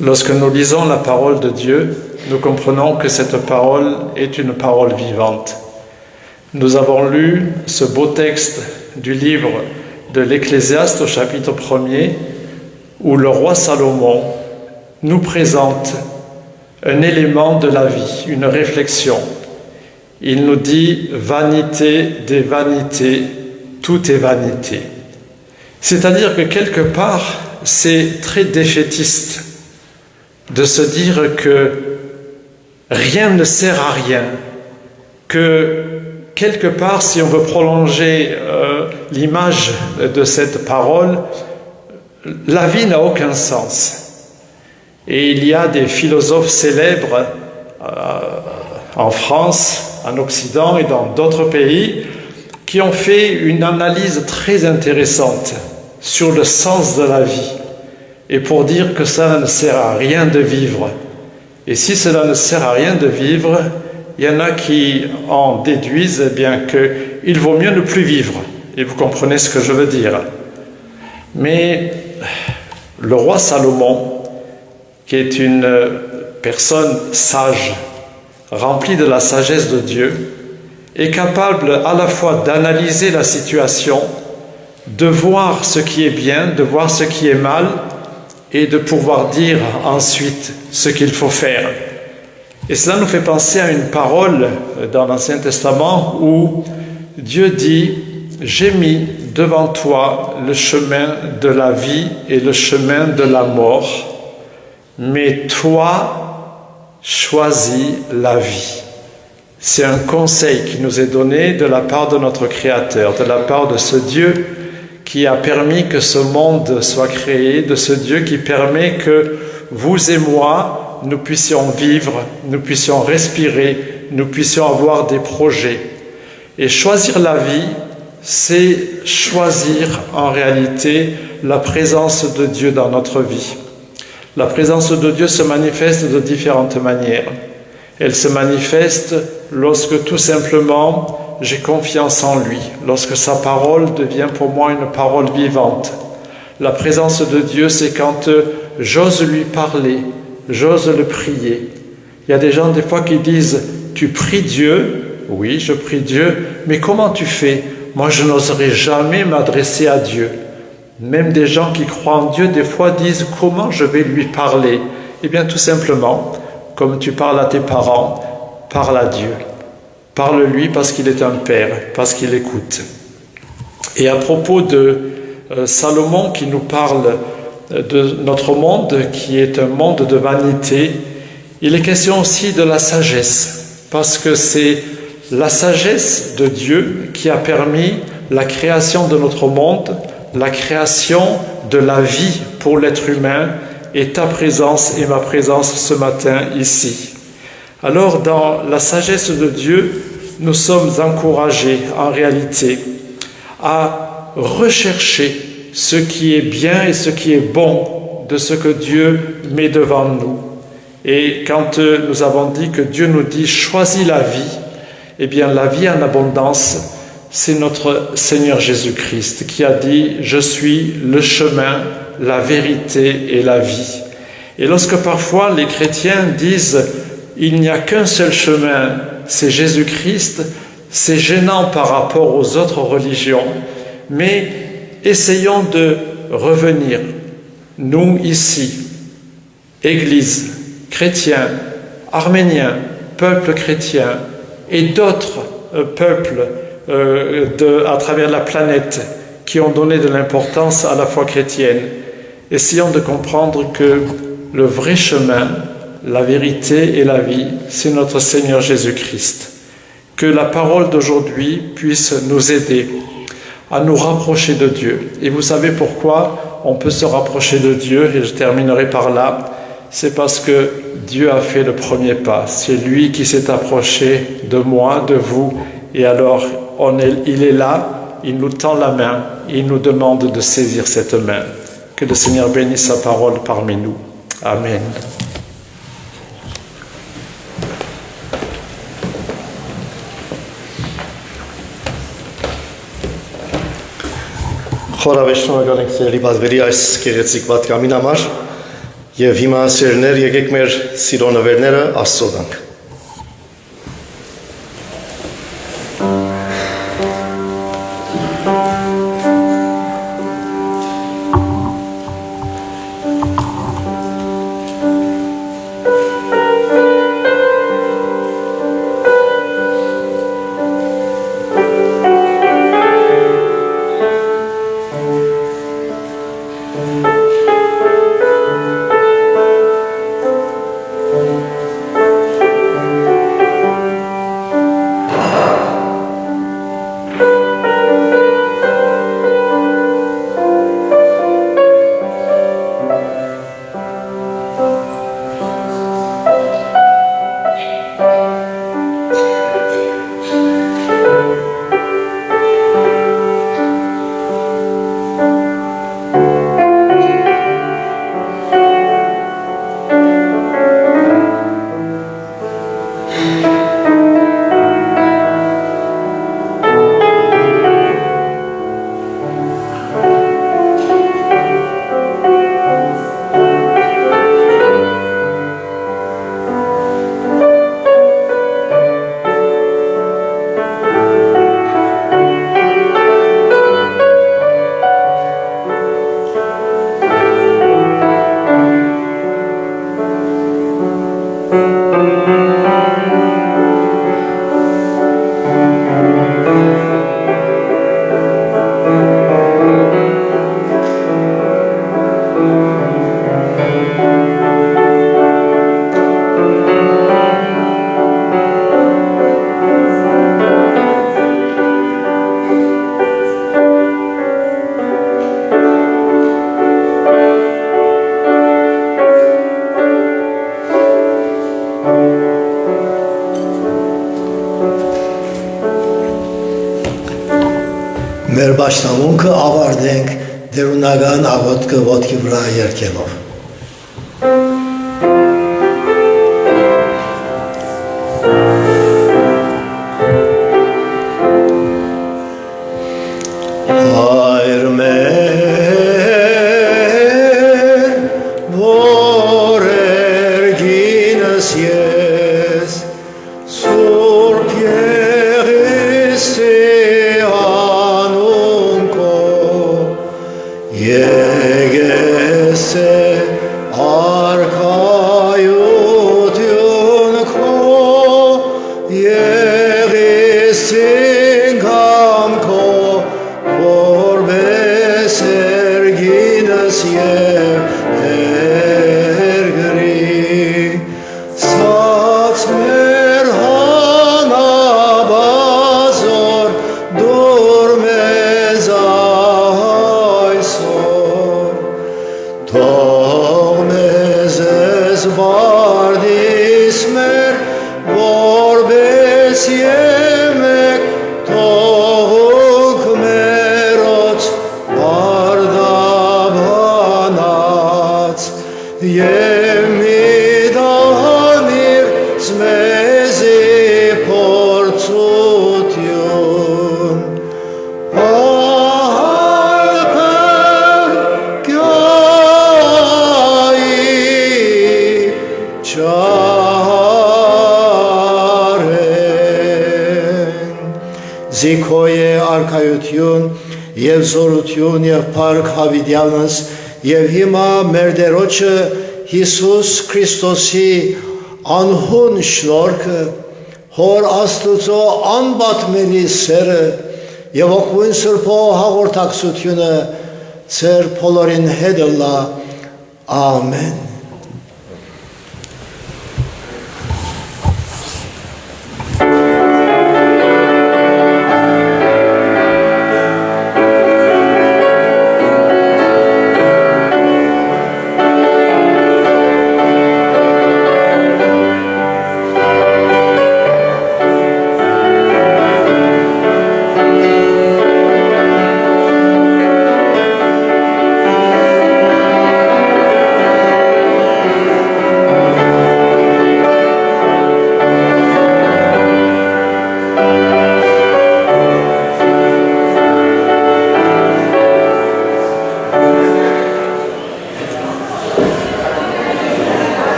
lorsque nous lisons la parole de Dieu, nous comprenons que cette parole est une parole vivante. Nous avons lu ce beau texte du livre de l'Ecclésiaste au chapitre 1er, où le roi Salomon nous présente un élément de la vie, une réflexion. Il nous dit « vanité des vanités, tout est vanité ». C'est-à-dire que quelque part, c'est très défaitiste de se dire que rien ne sert à rien, que quelque part, si on veut prolonger l'image de cette parole, la vie n'a aucun sens. Et il y a des philosophes célèbres en France, en Occident et dans d'autres pays qui ont fait une analyse très intéressante sur le sens de la vie et pour dire que ça ne sert à rien de vivre. Et si cela ne sert à rien de vivre, il y en a qui en déduisent eh bien qu'il vaut mieux ne plus vivre. Et vous comprenez ce que je veux dire. Mais le roi Salomon, qui est une personne sage, remplie de la sagesse de Dieu, est capable à la fois d'analyser la situation, de voir ce qui est bien, de voir ce qui est mal, et de pouvoir dire ensuite ce qu'il faut faire. Et cela nous fait penser à une parole dans l'Ancien Testament où Dieu dit « J'ai mis devant toi le chemin de la vie et le chemin de la mort, mais toi choisis la vie. » C'est un conseil qui nous est donné de la part de notre Créateur, de la part de ce Dieu qui a permis que ce monde soit créé, de ce Dieu qui permet que vous et moi, nous puissions vivre, nous puissions respirer, nous puissions avoir des projets. Et choisir la vie, c'est choisir en réalité la présence de Dieu dans notre vie. La présence de Dieu se manifeste de différentes manières. Elle se manifeste lorsque tout simplement j'ai confiance en lui, lorsque sa parole devient pour moi une parole vivante. La présence de Dieu, c'est quand j'ose lui parler, j'ose le prier. Il y a des gens des fois qui disent « Tu pries Dieu ?» Oui, je prie Dieu, mais comment tu fais? Moi, je n'oserais jamais m'adresser à Dieu. Même des gens qui croient en Dieu, des fois disent « Comment je vais lui parler ?» Eh bien, tout simplement, comme tu parles à tes parents, parle à Dieu. Parle-lui parce qu'il est un père, parce qu'il écoute. Et à propos de Salomon qui nous parle de notre monde, qui est un monde de vanité, il est question aussi de la sagesse, parce que c'est la sagesse de Dieu qui a permis la création de notre monde, la création de la vie pour l'être humain, et ta présence et ma présence ce matin ici. Alors, dans la sagesse de Dieu, nous sommes encouragés en réalité à rechercher ce qui est bien et ce qui est bon de ce que Dieu met devant nous. Et quand nous avons dit que Dieu nous dit « choisis la vie », eh bien la vie en abondance, c'est notre Seigneur Jésus-Christ qui a dit « Je suis le chemin, la vérité et la vie ». Et lorsque parfois les chrétiens disent « Il n'y a qu'un seul chemin, c'est Jésus-Christ », c'est gênant par rapport aux autres religions, mais essayons de revenir, nous ici, Église, chrétiens, arméniens, peuple chrétien et d'autres peuples à travers la planète qui ont donné de l'importance à la foi chrétienne. Essayons de comprendre que le vrai chemin, la vérité et la vie, c'est notre Seigneur Jésus-Christ. Que la parole d'aujourd'hui puisse nous aider à nous rapprocher de Dieu. Et vous savez pourquoi on peut se rapprocher de Dieu, et je terminerai par là, c'est parce que Dieu a fait le premier pas. C'est lui qui s'est approché de moi, de vous, et alors il est là, il nous tend la main, il nous demande de saisir cette main. Que le Seigneur bénisse sa parole parmi nous. Amen. Խորավեշ շնորհակալ ենք Սիրելի բազվերի այս գեղեցիկ պատգամին համար եւ հիմա սիրներ եկեք մեր սիրո նվերները Աստծո տանք։ Մեր պաշտամունքը ավարտենք դերունական աղոթքը ոտքի վրա երգելով։ Աստված մեր հանաբազոր դուր մեզ այսօր թող մեզ զբարդիս մեր որպես եմեք թողուք մերոց արդաբանած և մի դանիր զմեզի փորձություն Զիքոյ է արքայություն և զորություն և փառք հավիտյանս և հիմա մեր Տերոջը Հիսուս Քրիստոսի անհուն շնորհքը Հոր Աստուծո անպատմելի սերը և Օգնություն Սրբո հաղորդակցությունը ձեր բոլորին հետ լա ամեն